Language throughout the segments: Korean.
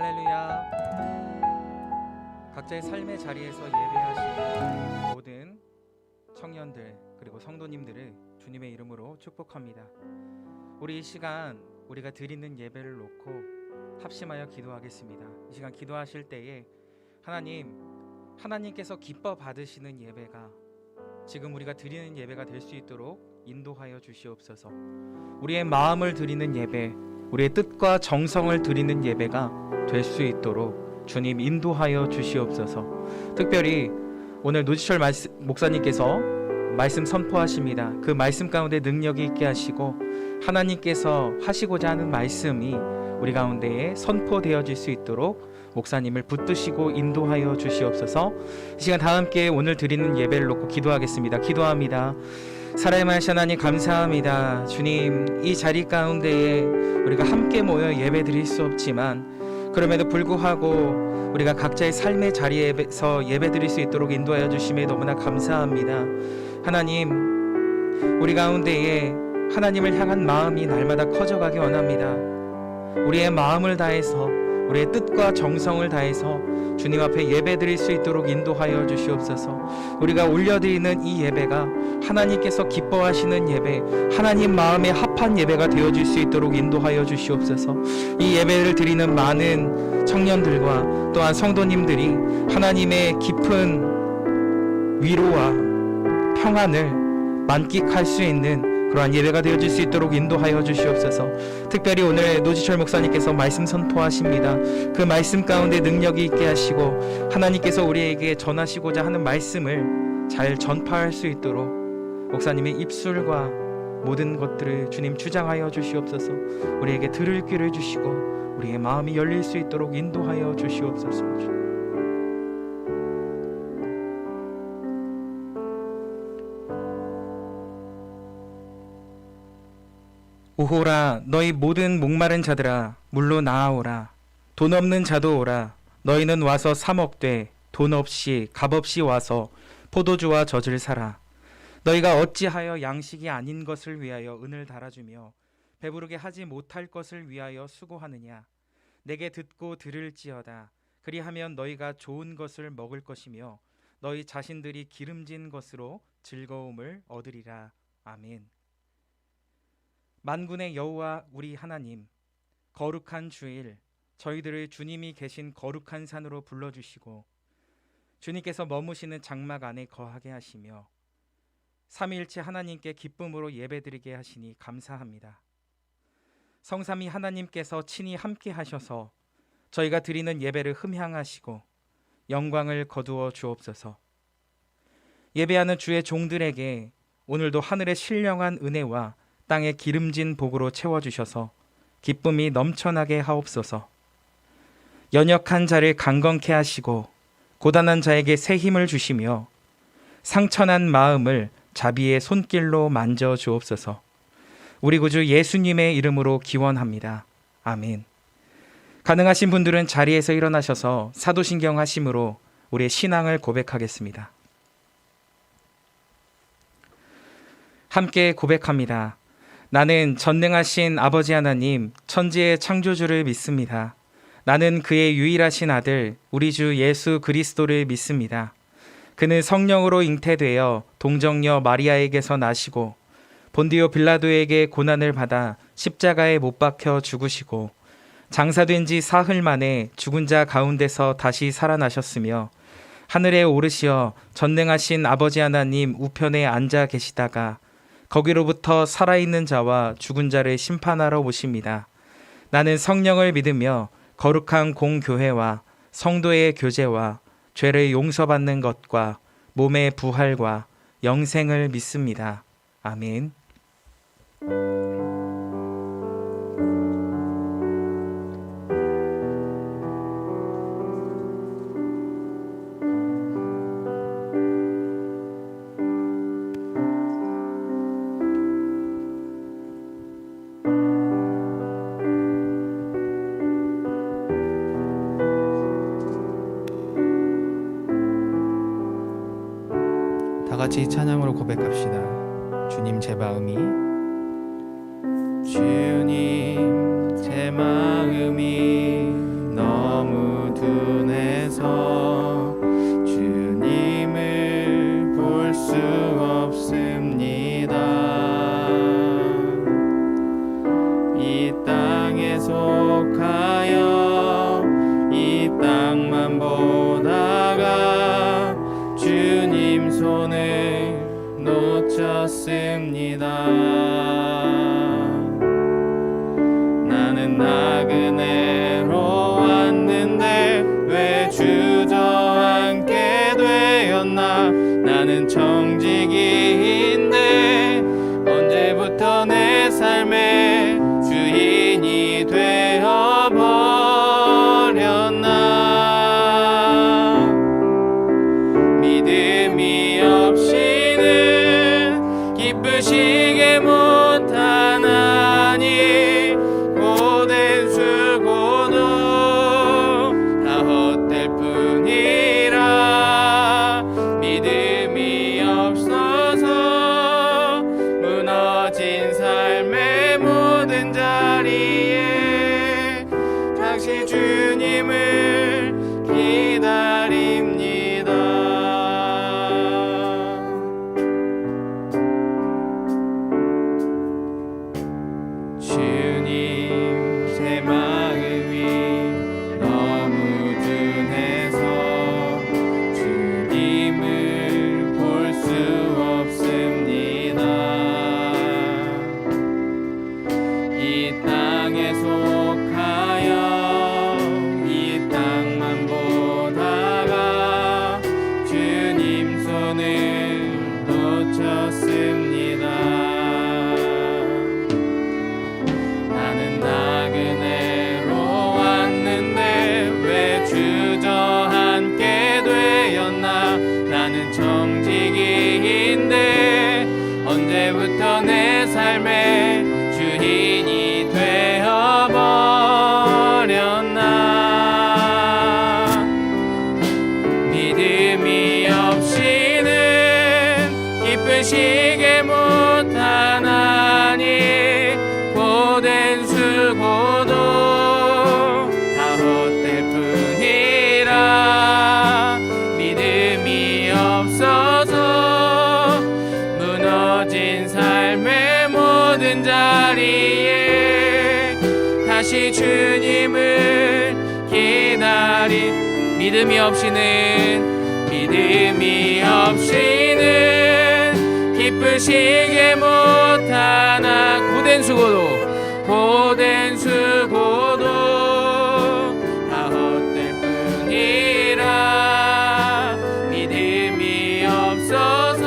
할렐루야. 각자의 삶의 자리에서 예배하시는 모든 청년들 그리고 성도님들을 주님의 이름으로 축복합니다. 우리 이 시간 우리가 드리는 예배를 놓고 합심하여 기도하겠습니다. 이 시간 기도하실 때에 하나님께서 기뻐 받으시는 예배가 지금 우리가 드리는 예배가 될 수 있도록 인도하여 주시옵소서. 우리의 마음을 드리는 예배, 우리의 뜻과 정성을 드리는 예배가 될 수 있도록 주님 인도하여 주시옵소서. 특별히 오늘 노지철 목사님께서 말씀 선포하십니다. 그 말씀 가운데 능력이 있게 하시고 하나님께서 하시고자 하는 말씀이 우리 가운데에 선포되어질 수 있도록 목사님을 붙드시고 인도하여 주시옵소서. 이 시간 다 함께 오늘 드리는 예배를 놓고 기도하겠습니다. 기도합니다. 살아계신 하나님 감사합니다. 주님, 이 자리 가운데에 우리가 함께 모여 예배 드릴 수 없지만 그럼에도 불구하고 우리가 각자의 삶의 자리에서 예배 드릴 수 있도록 인도하여 주심에 너무나 감사합니다. 하나님, 우리 가운데에 하나님을 향한 마음이 날마다 커져가기 원합니다. 우리의 마음을 다해서 우리의 뜻과 정성을 다해서 주님 앞에 예배 드릴 수 있도록 인도하여 주시옵소서. 우리가 올려드리는 이 예배가 하나님께서 기뻐하시는 예배, 하나님 마음에 합한 예배가 되어질 수 있도록 인도하여 주시옵소서. 이 예배를 드리는 많은 청년들과 또한 성도님들이 하나님의 깊은 위로와 평안을 만끽할 수 있는 그러한 예배가 되어질 수 있도록 인도하여 주시옵소서. 특별히 오늘 노지철 목사님께서 말씀 선포하십니다. 그 말씀 가운데 능력이 있게 하시고 하나님께서 우리에게 전하시고자 하는 말씀을 잘 전파할 수 있도록 목사님의 입술과 모든 것들을 주님 주장하여 주시옵소서. 우리에게 들을 귀를 주시고 우리의 마음이 열릴 수 있도록 인도하여 주시옵소서. 오호라, 너희 모든 목마른 자들아 물로 나아오라. 돈 없는 자도 오라. 너희는 와서 사 먹되 돈 없이 값 없이 와서 포도주와 젖을 사라. 너희가 어찌하여 양식이 아닌 것을 위하여 은을 달아주며 배부르게 하지 못할 것을 위하여 수고하느냐. 내게 듣고 들을지어다. 그리하면 너희가 좋은 것을 먹을 것이며 너희 자신들이 기름진 것으로 즐거움을 얻으리라. 아멘. 만군의 여호와 우리 하나님, 거룩한 주일 저희들을 주님이 계신 거룩한 산으로 불러주시고 주님께서 머무시는 장막 안에 거하게 하시며 삼위일체 하나님께 기쁨으로 예배드리게 하시니 감사합니다. 성삼위 하나님께서 친히 함께 하셔서 저희가 드리는 예배를 흠향하시고 영광을 거두어 주옵소서. 예배하는 주의 종들에게 오늘도 하늘의 신령한 은혜와 땅의 기름진 복으로 채워주셔서 기쁨이 넘쳐나게 하옵소서. 연약한 자를 강건케 하시고 고단한 자에게 새 힘을 주시며 상처난 마음을 자비의 손길로 만져 주옵소서. 우리 구주 예수님의 이름으로 기원합니다. 아멘. 가능하신 분들은 자리에서 일어나셔서 사도신경 하심으로 우리의 신앙을 고백하겠습니다. 함께 고백합니다. 나는 전능하신 아버지 하나님, 천지의 창조주를 믿습니다. 나는 그의 유일하신 아들, 우리 주 예수 그리스도를 믿습니다. 그는 성령으로 잉태되어 동정녀 마리아에게서 나시고 본디오 빌라도에게 고난을 받아 십자가에 못 박혀 죽으시고 장사된 지 사흘 만에 죽은 자 가운데서 다시 살아나셨으며 하늘에 오르시어 전능하신 아버지 하나님 우편에 앉아 계시다가 거기로부터 살아있는 자와 죽은 자를 심판하러 오십니다. 나는 성령을 믿으며 거룩한 공교회와 성도의 교제와 죄를 용서받는 것과 몸의 부활과 영생을 믿습니다. 아멘. 다 같이 찬양으로 고백합시다. 주님 제 마음이 주님 제 마음이 너무 무너진 삶의 모든 자리에 다시 주님을 기다립니다. 주님, 제 마음이 너무 둔해서 주님을 볼 수 없습니다. 이 땅에 속하여 이 땅만 보다가 주님 손을 놓쳤습니다. 나는 나그네로 왔는데 왜 주저앉게 되었나. 나는 정직이인데 언제부터 내 삶의 주인이 되어버렸나. 믿음이 없이는 기쁘시게 못하나니 고된 수고도 다 헛될 뿐이라. 믿음이 없어서 무너진 삶의 모든 자리에 다시 주님을 믿음이 없이는 기쁘시게 못하나. 고된 수고도 다 헛될 뿐이라. 믿음이 없어서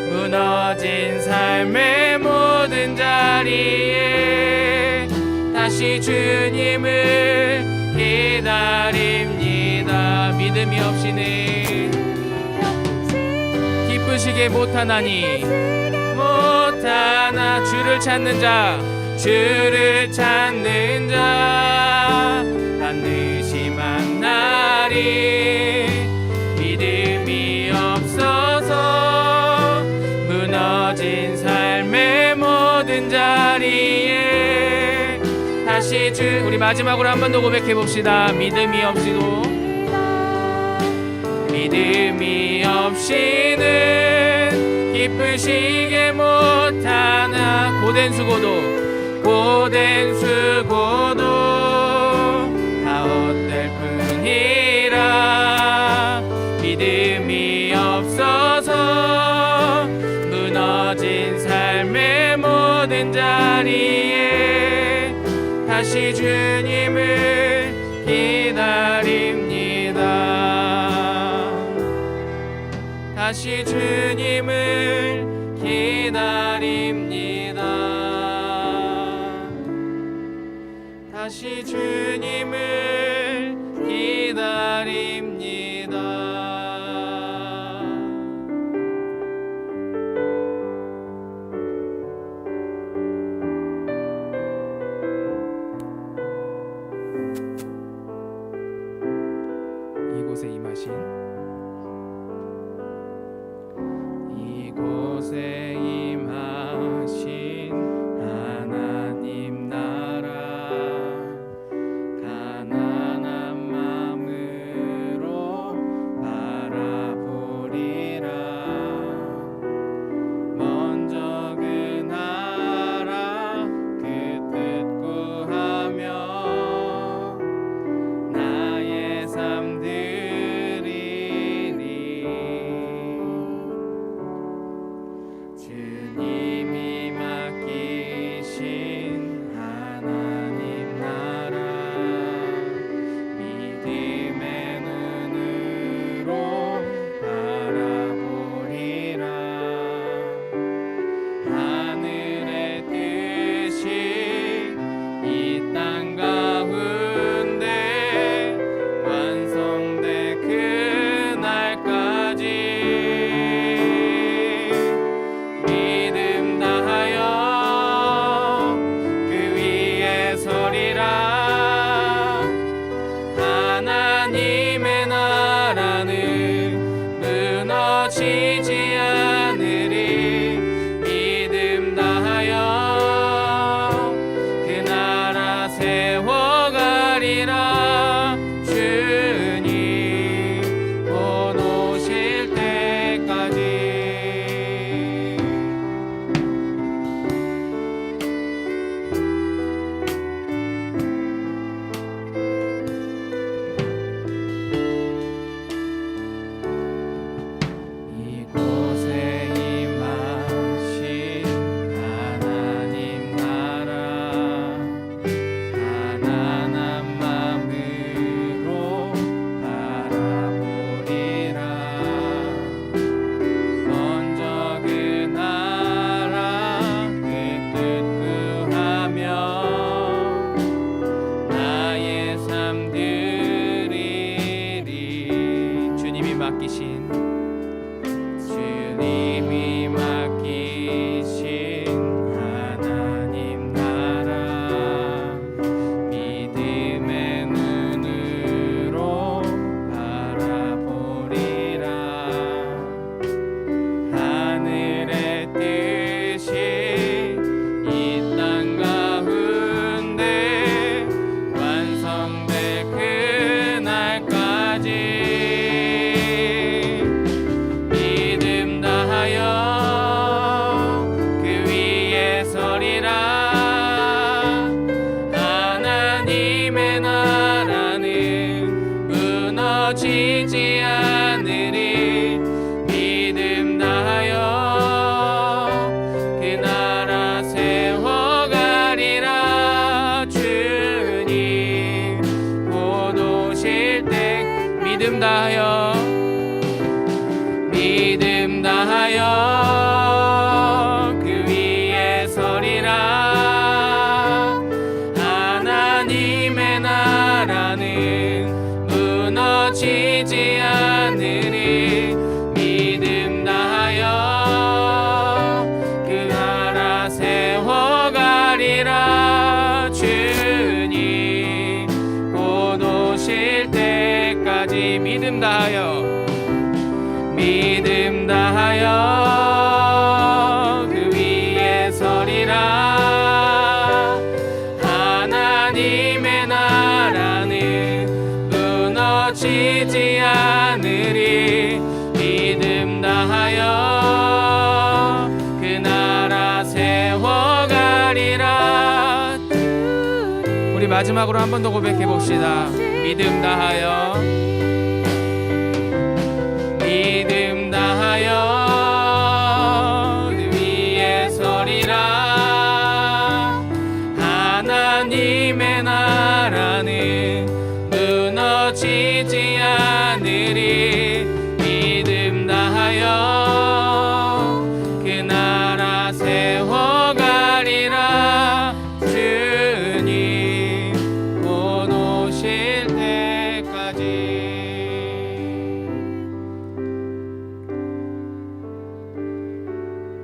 무너진 삶의 모든 자리에 다시 주님을 기다립니다. 믿음이 없이는 기쁘시게 못하나니 주를 찾는 자 반드시 만나리. 믿음이 없어서 무너진 삶의 모든 자리에 다시 우리 마지막으로 한 번 더 고백해 봅시다. 믿음이 없이는 기쁘시게 못하나. 고된 수고도 다 헛될 뿐이라. 믿음이 없어서 무너진 삶의 모든 자리에 다시 주님을 기다립니다. 다시 주님을 기다립니다. 다시 주님을 기다립니다. 이곳에 임하신 하나님 나라 가난한 위에 서리라. 하나님의 나라는 무너지지 않으리. 믿음 다하여 그 나라 세워가리라. 주님 곧 오실 때 믿음 다하여 그 위에 서리라. 하나님의 나라는 무너지지 않으리. 믿음 다하여 그 나라 세워가리라. 주님 곧 오실 때까지 믿음 다하여 그 위에 서리라. 하나님의 나라는 무너지지 않으리. 믿음 다하여 그 나라 세워가리라. 우리 마지막으로 한 번 더 고백해 봅시다. 믿음 다하여 그 위에 서리라. 하나님의 나라는 무너지지 않으리. 믿음 다하여 그 나라 세워가리라. 주님 곧 오실 때까지.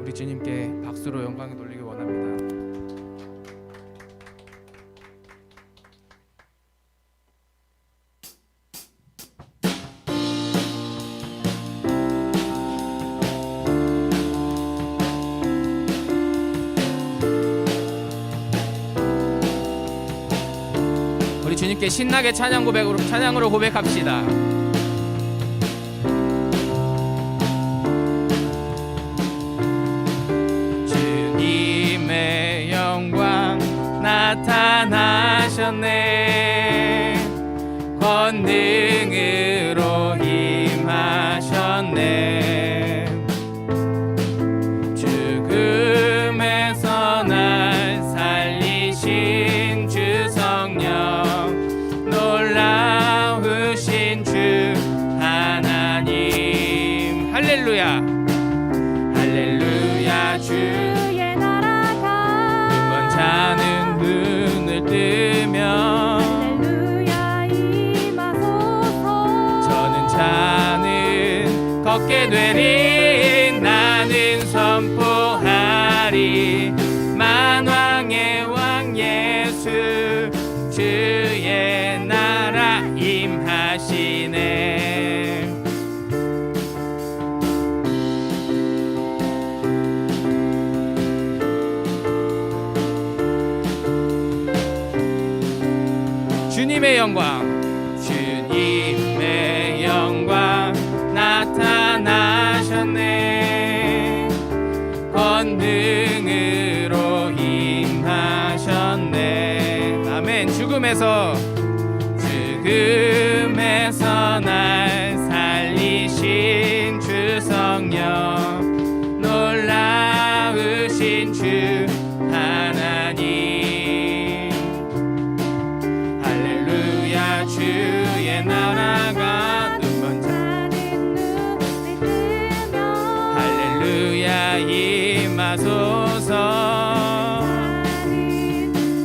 우리 주님께 박수로 영광을 돌리기 원합니다. 우리 주님께 신나게 찬양으로 고백합시다. 나타나셨네. 권능으로 임하셨네. 죽음에서 날 살리신 주 성령, 놀라우신 주 하나님. 할렐루야 할렐루야. 주의 나라가 눈먼 자는 눈을 뜨면 할렐루야 임하소서. 저는 자는 걷게 되리. 나는 선포하리. 만왕의 왕 예수 주의 나라 임하시네. 주님의 영광, 주님의 영광 나타나셨네. 권능으로 임하셨네. 아멘. 죽음에서 날 살리신 주 성령, 놀라우신 주 하나님. 할렐루야. 주의 나라가 눈먼 자는 눈을 뜨면 할렐루야 임하소서.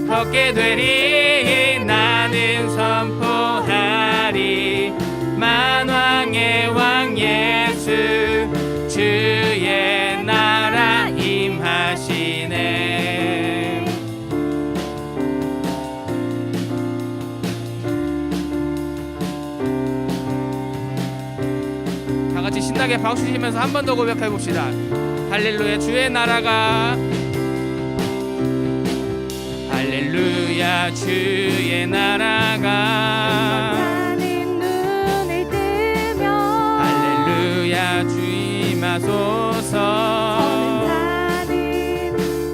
걷게 되리. 나는 선포하리. 만왕의 왕 예수 주의 나라 임하시네. 다 같이 신나게 박수 치면서 한 번 더 고백해 봅시다. 할렐루야. 주의 나라가, 할렐루야. 주의 나라가 눈을 뜨면 할렐루야 주 임하소서.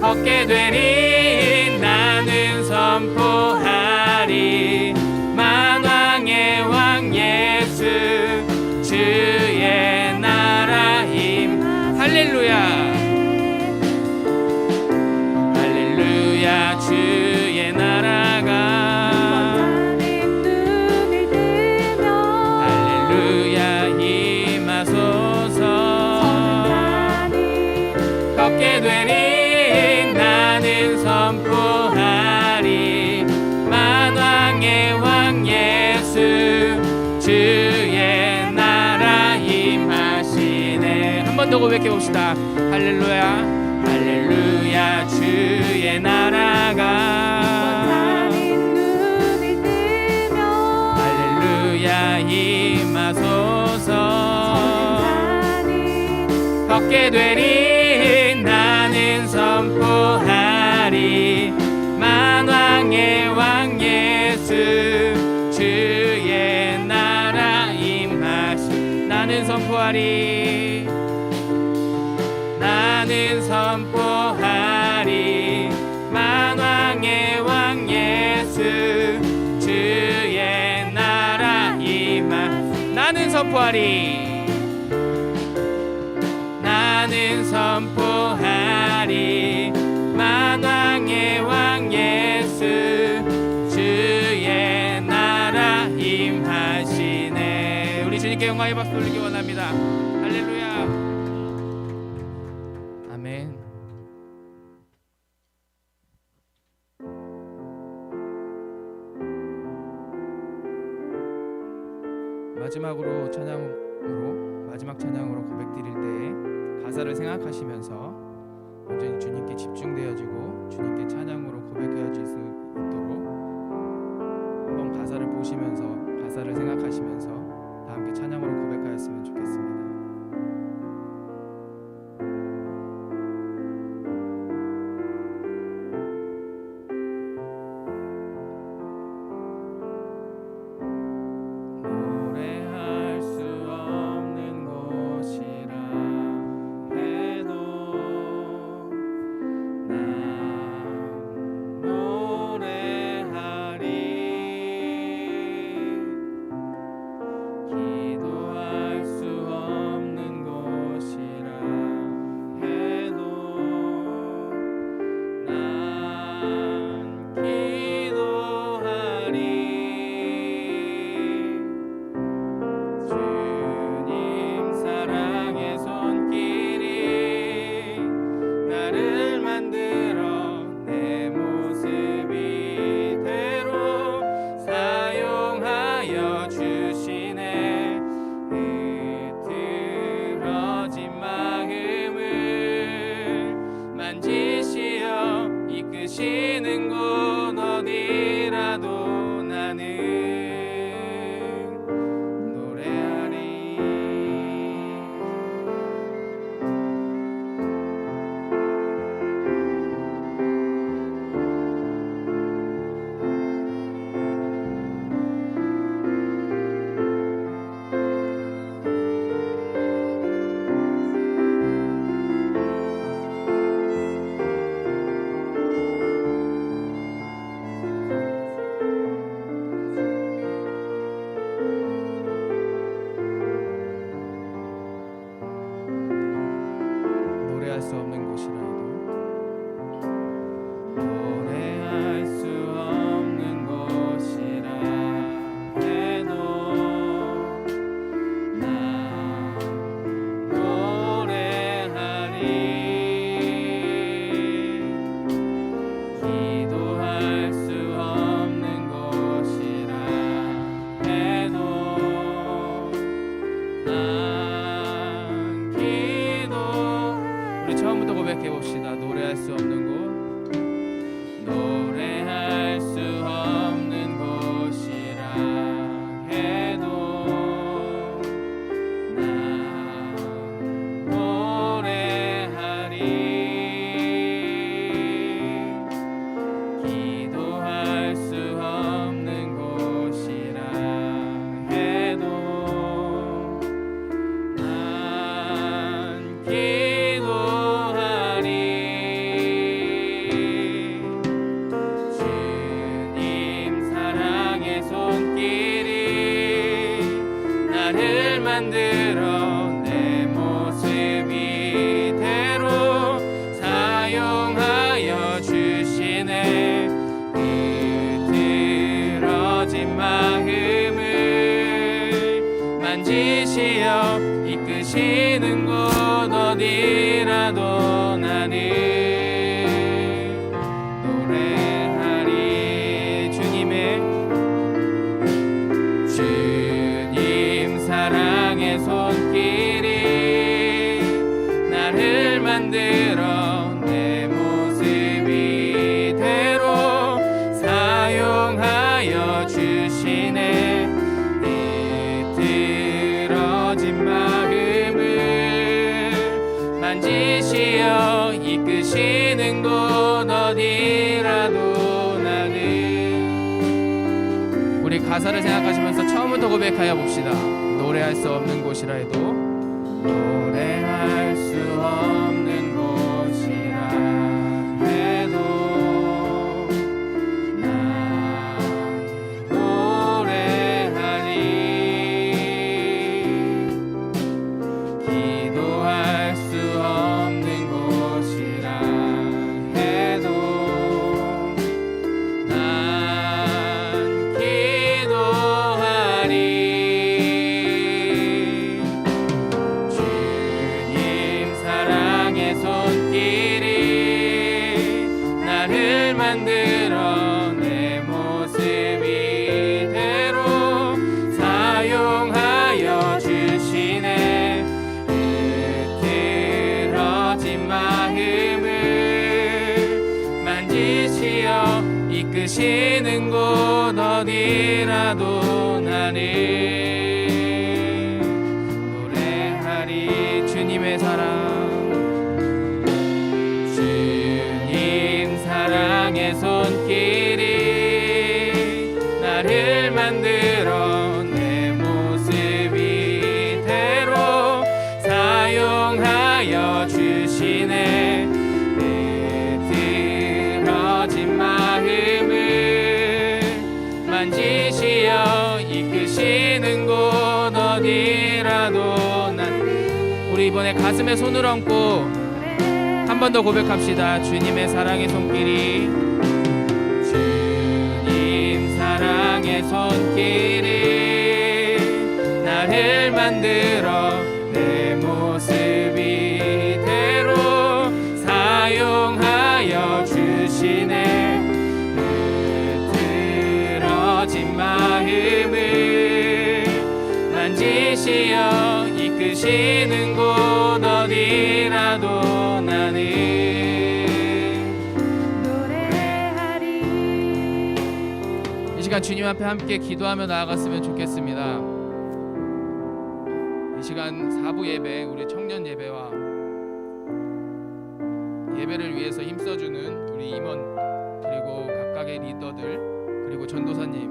걷게 되리 나는 선포하리 만왕의 왕 예수 주의 나라 임 할렐루야 할렐루야 주의 나라가 할렐루야 임하소서 걷게 되리 나는 선포하리 만왕의 왕 예수 주의 나라 임하시네. 한 번 더 고백해 봅시다. 할렐루야 할렐루야 주의 나라가 할렐루야 임하소서 걷게 되리 나는 선포하리 만왕의 왕 예수 주의 나라 임하시 나는 선포하리 나는 선포하리 만왕의 왕 예수 주의 나라 임하시 나는 선포하리 나는 선포하리 만왕의 왕 예수 주의 나라 임하시네. 우리 주님께 영광의 박수 돌리기 원합니다. 할렐루야 아멘. 마지막으로 마지막 찬양으로 고백 드릴 때 가사를 생각하시면서 온전히 주님께 집중되어지고 주님께 찬양으로 고백해질 수 있도록 한번 가사를 보시면서 가사를 생각하시면서 다 함께 찬양으로 고백하였으면 좋겠습니다. 나 만지시어 이끄시는 곳 어디라도 나는 노래하리. 주님 사랑의 손길이 나를 만들어 내 모습 이대로 사용하여 주시네. 비틀어진 마음을 만지시어 이끄시는 곳 어디라도 나는. 우리 가사를 생각하시면서 처음부터 고백하여 봅시다. 노래할 수 없는 곳이라 해도 노래할 수 없는 곳이라 해도 나 노래하리. 기도할 수 없는 곳이라 해도 난 기도하리. 주님 사랑의 손길이 나를 만들어 내 모습 이대로 사용하여 주시네. 흐트러진 마음을 만지시어 이끄시는 곳 어디라도 나는 노래하리. 주님의 사랑, 주님 사랑의 손길이 나를 만들어 내 모습 이대로 사용하여 주시네. 흐트러진 마음을 만지시어 이끄시는 곳 어디라도 난. 우리 이번에 가슴에 손을 얹고 한 번 더 고백합시다. 주님의 사랑의 손길이, 주님 사랑의 손길이 나를 만들어 내 모습 이대로 사용하여 주시네. 흐트러진 마음을 만지시어 이끄시는 곳 어디라도 나는 노래하리. 이 시간 주님 앞에 함께 기도하며 나아갔으면 좋겠습니다. 이 시간 4부 예배, 우리 청년 예배와 예배를 위해서 힘써주는 우리 임원, 그리고 각각의 리더들, 그리고 전도사님,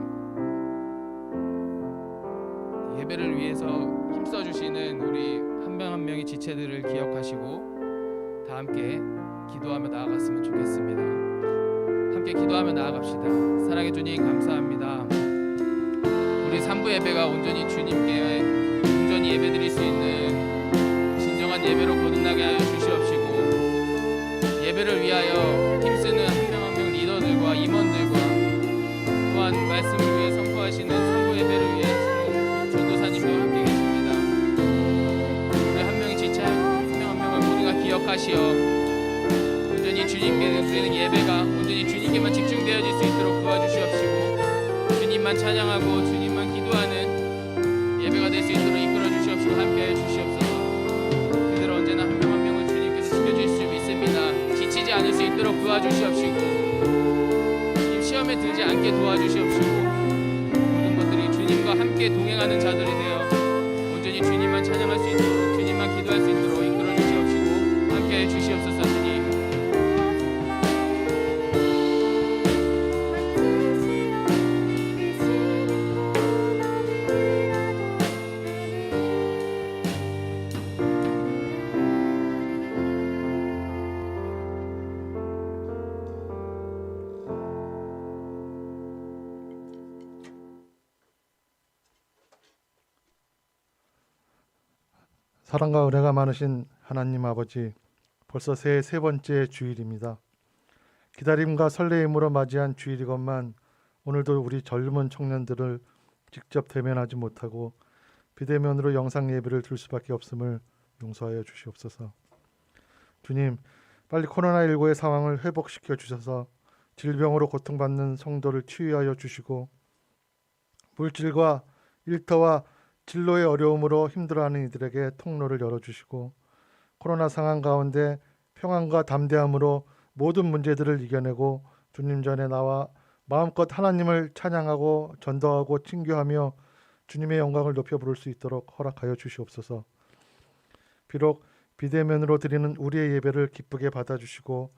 예배를 위해서 힘써주시는 우리 한 명 한 명의 지체들을 기억하시고 다 함께 기도하며 나아갔으면 좋겠습니다. 함께 기도하며 나아갑시다. 사랑의 주님 감사합니다. 우리 3부 예배가 온전히 주님께 온전히 예배드릴 수 있는 진정한 예배로 거듭나게 하여 주시옵시고, 예배를 위하여 힘쓰는 한 명 한 명 리더들과 임원들과 또한 말씀을 위해 선포하시는 3부 예배를 위해 전도사님도 함께 계십니다. 우리 한 명의 지체 한 명 한 명을 모두가 기억하시어 온전히 주님께 드리는 예배가 온전히 주님께만 집중되어질 수 있도록 도와주시옵시고, 주님만 찬양하고 주님만 기도하는 예배가 될 수 있도록 이끌어 주시옵시고 함께해 주시옵소서. 그대로 언제나 한 명 한 명을 주님께서 지켜주실 수 있습니다. 지치지 않을 수 있도록 도와주시옵시고, 시험에 들지 않게 도와주시옵시고, 모든 것들이 주님과 함께 동행하는 자들이 되어 온전히 주님만 찬양할 수 있도록, 주님만 기도할 수 있도록 이끌어 주시옵시고 함께해 주시옵소서. 주님 사랑과 은혜가 많으신 하나님 아버지, 벌써 새해 세 번째 주일입니다. 기다림과 설레임으로 맞이한 주일이건만 오늘도 우리 젊은 청년들을 직접 대면하지 못하고 비대면으로 영상 예배를 드릴 수밖에 없음을 용서하여 주시옵소서. 주님, 빨리 코로나19의 상황을 회복시켜 주셔서 질병으로 고통받는 성도를 치유하여 주시고 물질과 일터와 진로의 어려움으로 힘들어하는 이들에게 통로를 열어주시고 코로나 상황 가운데 평안과 담대함으로 모든 문제들을 이겨내고 주님 전에 나와 마음껏 하나님을 찬양하고 전도하고 칭규하며 주님의 영광을 높여 부를 수 있도록 허락하여 주시옵소서. 비록 비대면으로 드리는 우리의 예배를 기쁘게 받아주시고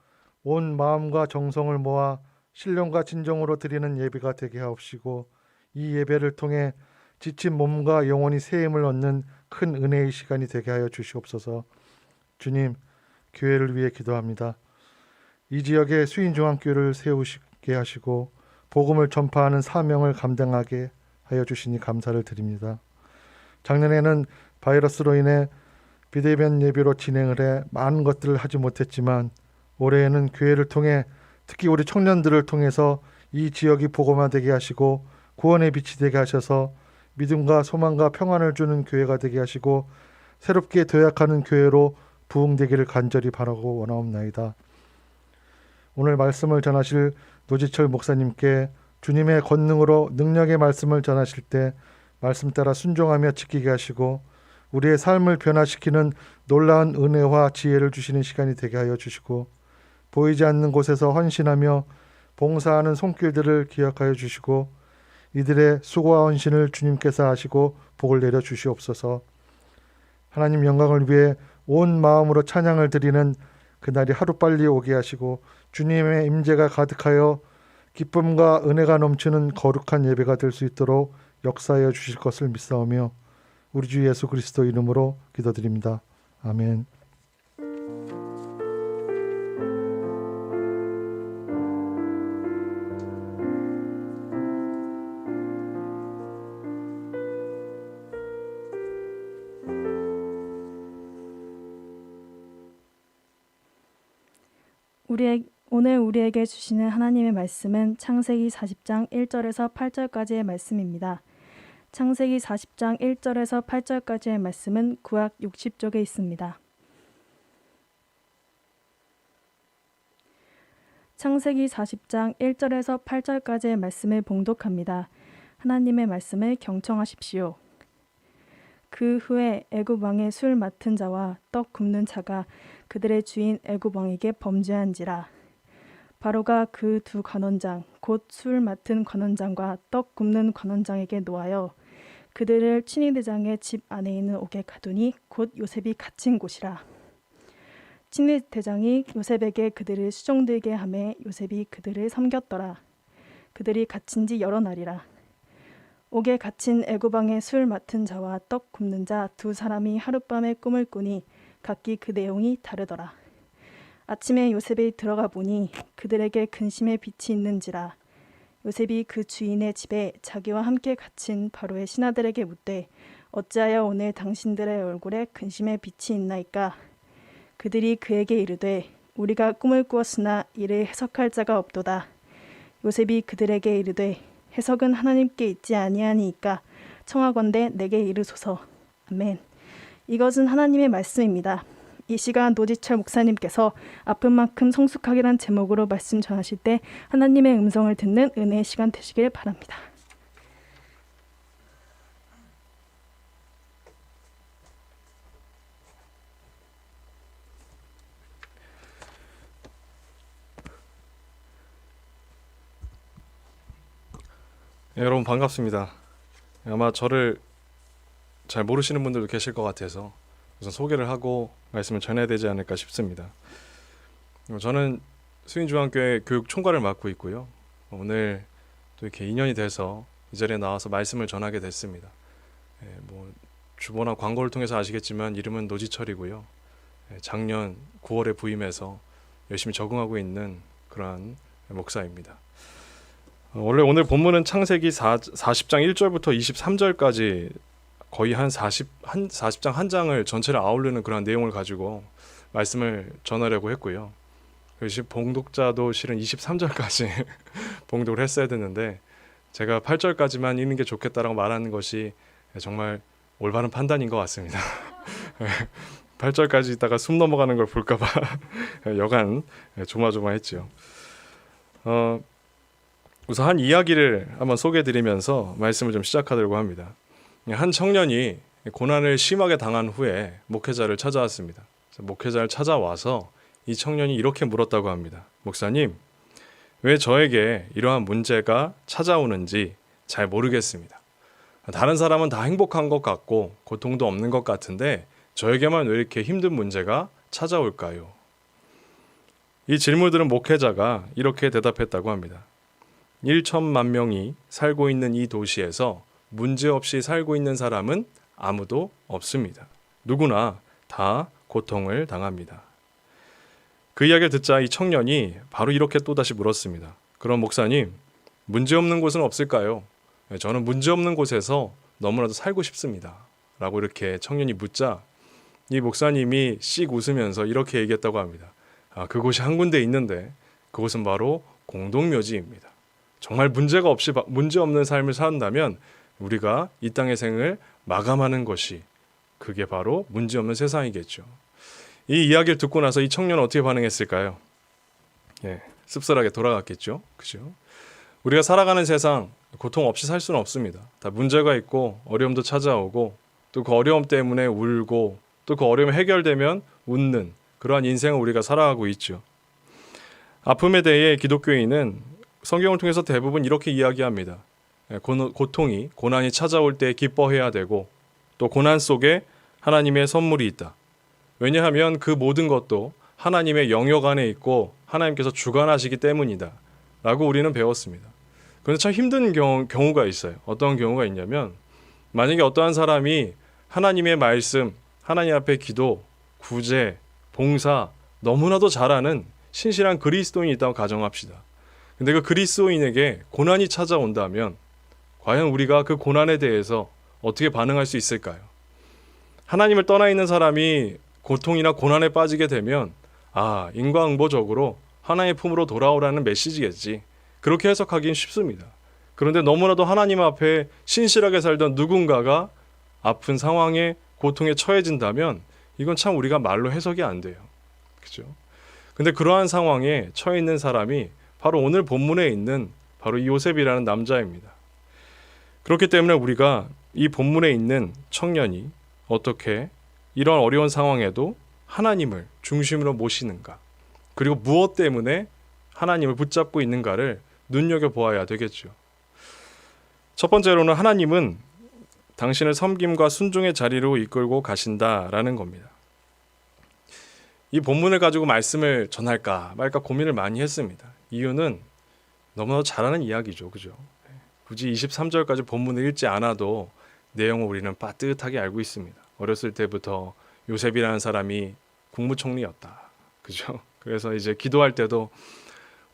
온 마음과 정성을 모아 신령과 진정으로 드리는 예배가 되게 하옵시고 이 예배를 통해 지친 몸과 영혼이 새 힘을 얻는 큰 은혜의 시간이 되게 하여 주시옵소서. 주님, 교회를 위해 기도합니다. 이 지역에 수인중앙교회를 세우시게 하시고 복음을 전파하는 사명을 감당하게 하여 주시니 감사를 드립니다. 작년에는 바이러스로 인해 비대면 예배로 진행을 해 많은 것들을 하지 못했지만 올해에는 교회를 통해 특히 우리 청년들을 통해서 이 지역이 복음화되게 하시고 구원의 빛이 되게 하셔서 믿음과 소망과 평안을 주는 교회가 되게 하시고 새롭게 도약하는 교회로 부흥되기를 간절히 바라고 원하옵나이다. 오늘 말씀을 전하실 노지철 목사님께 주님의 권능으로 능력의 말씀을 전하실 때 말씀 따라 순종하며 지키게 하시고 우리의 삶을 변화시키는 놀라운 은혜와 지혜를 주시는 시간이 되게 하여 주시고 보이지 않는 곳에서 헌신하며 봉사하는 손길들을 기억하여 주시고 이들의 수고와 헌신을 주님께서 아시고 복을 내려 주시옵소서. 하나님 영광을 위해 온 마음으로 찬양을 드리는 그날이 하루빨리 오게 하시고 주님의 임재가 가득하여 기쁨과 은혜가 넘치는 거룩한 예배가 될 수 있도록 역사하여 주실 것을 믿사오며 우리 주 예수 그리스도 이름으로 기도드립니다. 아멘. 오늘 우리에게 주시는 하나님의 말씀은 창세기 40장 1절에서 8절까지의 말씀입니다. 창세기 40장 1절에서 8절까지의 말씀은 구약 60쪽에 있습니다. 창세기 40장 1절에서 8절까지의 말씀을 봉독합니다. 하나님의 말씀을 경청하십시오. 그 후에 애굽 왕의 술 맡은 자와 떡 굽는 자가 그들의 주인 애굽 왕에게 범죄한지라. 바로가 그 두 관원장 곧 술 맡은 관원장과 떡 굽는 관원장에게 노하여 그들을 친위대장의 집 안에 있는 옥에 가두니 곧 요셉이 갇힌 곳이라. 친위대장이 요셉에게 그들을 수종들게 하매 요셉이 그들을 섬겼더라. 그들이 갇힌 지 여러 날이라. 옥에 갇힌 애굽 왕의 술 맡은 자와 떡 굽는 자 두 사람이 하룻밤에 꿈을 꾸니 각기 그 내용이 다르더라. 아침에 요셉이 들어가 보니 그들에게 근심의 빛이 있는지라. 요셉이 그 주인의 집에 자기와 함께 갇힌 바로의 신하들에게 묻되 어찌하여 오늘 당신들의 얼굴에 근심의 빛이 있나이까? 그들이 그에게 이르되 우리가 꿈을 꾸었으나 이를 해석할 자가 없도다. 요셉이 그들에게 이르되 해석은 하나님께 있지 아니하니이까 청하건대 내게 이르소서. 아멘. 이것은 하나님의 말씀입니다. 이 시간 노지철 목사님께서 아픈 만큼 성숙하게란 제목으로 말씀 전하실 때 하나님의 음성을 듣는 은혜의 시간 되시길 바랍니다. 네, 여러분 반갑습니다. 아마 저를 잘 모르시는 분들도 계실 것 같아서 우선 소개를 하고 말씀을 전해야 되지 않을까 싶습니다. 저는 수인중앙교회 교육 총괄을 맡고 있고요. 오늘 또 이렇게 인연이 돼서 이 자리에 나와서 말씀을 전하게 됐습니다. 주보나 광고를 통해서 아시겠지만 이름은 노지철이고요. 작년 9월에 부임해서 열심히 적응하고 있는 그러한 목사입니다. 원래 오늘 본문은 창세기 40장 1절부터 23절까지 거의 한 40장 한 장을 전체를 아우르는 그런 내용을 가지고 말씀을 전하려고 했고요. 그래서 봉독자도 실은 23절까지 봉독을 했어야 됐는데 제가 8절까지만 읽는 게 좋겠다라고 말하는 것이 정말 올바른 판단인 것 같습니다. 8절까지 있다가 숨 넘어가는 걸 볼까봐 여간 조마조마했죠. 우선 한 이야기를 한번 소개해드리면서 말씀을 좀 시작하려고 합니다. 한 청년이 고난을 심하게 당한 후에 목회자를 찾아왔습니다. 목회자를 찾아와서 이 청년이 이렇게 물었다고 합니다. 목사님, 왜 저에게 이러한 문제가 찾아오는지 잘 모르겠습니다. 다른 사람은 다 행복한 것 같고 고통도 없는 것 같은데 저에게만 왜 이렇게 힘든 문제가 찾아올까요? 이 질문을 들은 목회자가 이렇게 대답했다고 합니다. 1천만 명이 살고 있는 이 도시에서 문제없이 살고 있는 사람은 아무도 없습니다. 누구나 다 고통을 당합니다. 그 이야기를 듣자 이 청년이 바로 이렇게 또다시 물었습니다. 그럼 목사님, 문제없는 곳은 없을까요? 저는 문제없는 곳에서 너무나도 살고 싶습니다. 라고 이렇게 청년이 묻자 이 목사님이 씩 웃으면서 이렇게 얘기했다고 합니다. 그곳이 한 군데 있는데 그곳은 바로 공동묘지입니다. 정말 문제 없는 삶을 산다면 우리가 이 땅의 생을 마감하는 것이 그게 바로 문제 없는 세상이겠죠. 이 이야기를 듣고 나서 이 청년은 어떻게 반응했을까요? 씁쓸하게 돌아갔겠죠. 그죠? 우리가 살아가는 세상 고통 없이 살 수는 없습니다. 다 문제가 있고 어려움도 찾아오고 또 그 어려움 때문에 울고 또 그 어려움이 해결되면 웃는 그러한 인생을 우리가 살아가고 있죠. 아픔에 대해 기독교인은 성경을 통해서 대부분 이렇게 이야기합니다. 고통이, 고난이 찾아올 때 기뻐해야 되고 또 고난 속에 하나님의 선물이 있다. 왜냐하면 그 모든 것도 하나님의 영역 안에 있고 하나님께서 주관하시기 때문이다. 라고 우리는 배웠습니다. 그런데 참 힘든 경우가 있어요. 어떤 경우가 있냐면 만약에 어떠한 사람이 하나님의 말씀, 하나님 앞에 기도, 구제, 봉사 너무나도 잘하는 신실한 그리스도인이 있다고 가정합시다. 근데 그 그리스도인에게 고난이 찾아온다면 과연 우리가 그 고난에 대해서 어떻게 반응할 수 있을까요? 하나님을 떠나 있는 사람이 고통이나 고난에 빠지게 되면 인과응보적으로 하나님의 품으로 돌아오라는 메시지겠지. 그렇게 해석하기는 쉽습니다. 그런데 너무나도 하나님 앞에 신실하게 살던 누군가가 아픈 상황에 고통에 처해진다면 이건 참 우리가 말로 해석이 안 돼요. 그죠? 근데 그러한 상황에 처해 있는 사람이 바로 오늘 본문에 있는 바로 이 요셉이라는 남자입니다. 그렇기 때문에 우리가 이 본문에 있는 청년이 어떻게 이런 어려운 상황에도 하나님을 중심으로 모시는가, 그리고 무엇 때문에 하나님을 붙잡고 있는가를 눈여겨보아야 되겠죠. 첫 번째로는 하나님은 당신을 섬김과 순종의 자리로 이끌고 가신다라는 겁니다. 이 본문을 가지고 말씀을 전할까 말까 고민을 많이 했습니다. 이유는 너무나도 잘하는 이야기죠. 그죠? 굳이 23절까지 본문을 읽지 않아도 내용을 우리는 빠듯하게 알고 있습니다. 어렸을 때부터 요셉이라는 사람이 국무총리였다. 그죠? 그래서 이제 기도할 때도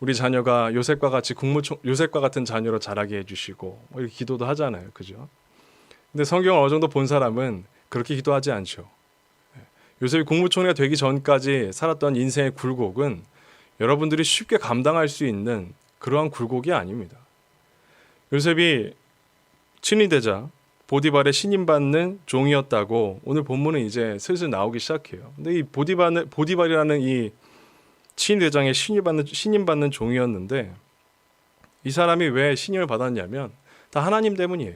우리 자녀가 요셉과 같은 자녀로 자라게 해주시고 이렇게 기도도 하잖아요. 그죠? 근데 성경을 어느 정도 본 사람은 그렇게 기도하지 않죠. 요셉이 국무총리가 되기 전까지 살았던 인생의 굴곡은 여러분들이 쉽게 감당할 수 있는 그러한 굴곡이 아닙니다. 요셉이 친위 되자 보디발의 신임받는 종이었다고 오늘 본문은 이제 슬슬 나오기 시작해요. 근데 이 보디발이라는 이 친위대장의 신임받는 종이었는데 이 사람이 왜 신임을 받았냐면 다 하나님 때문이에요.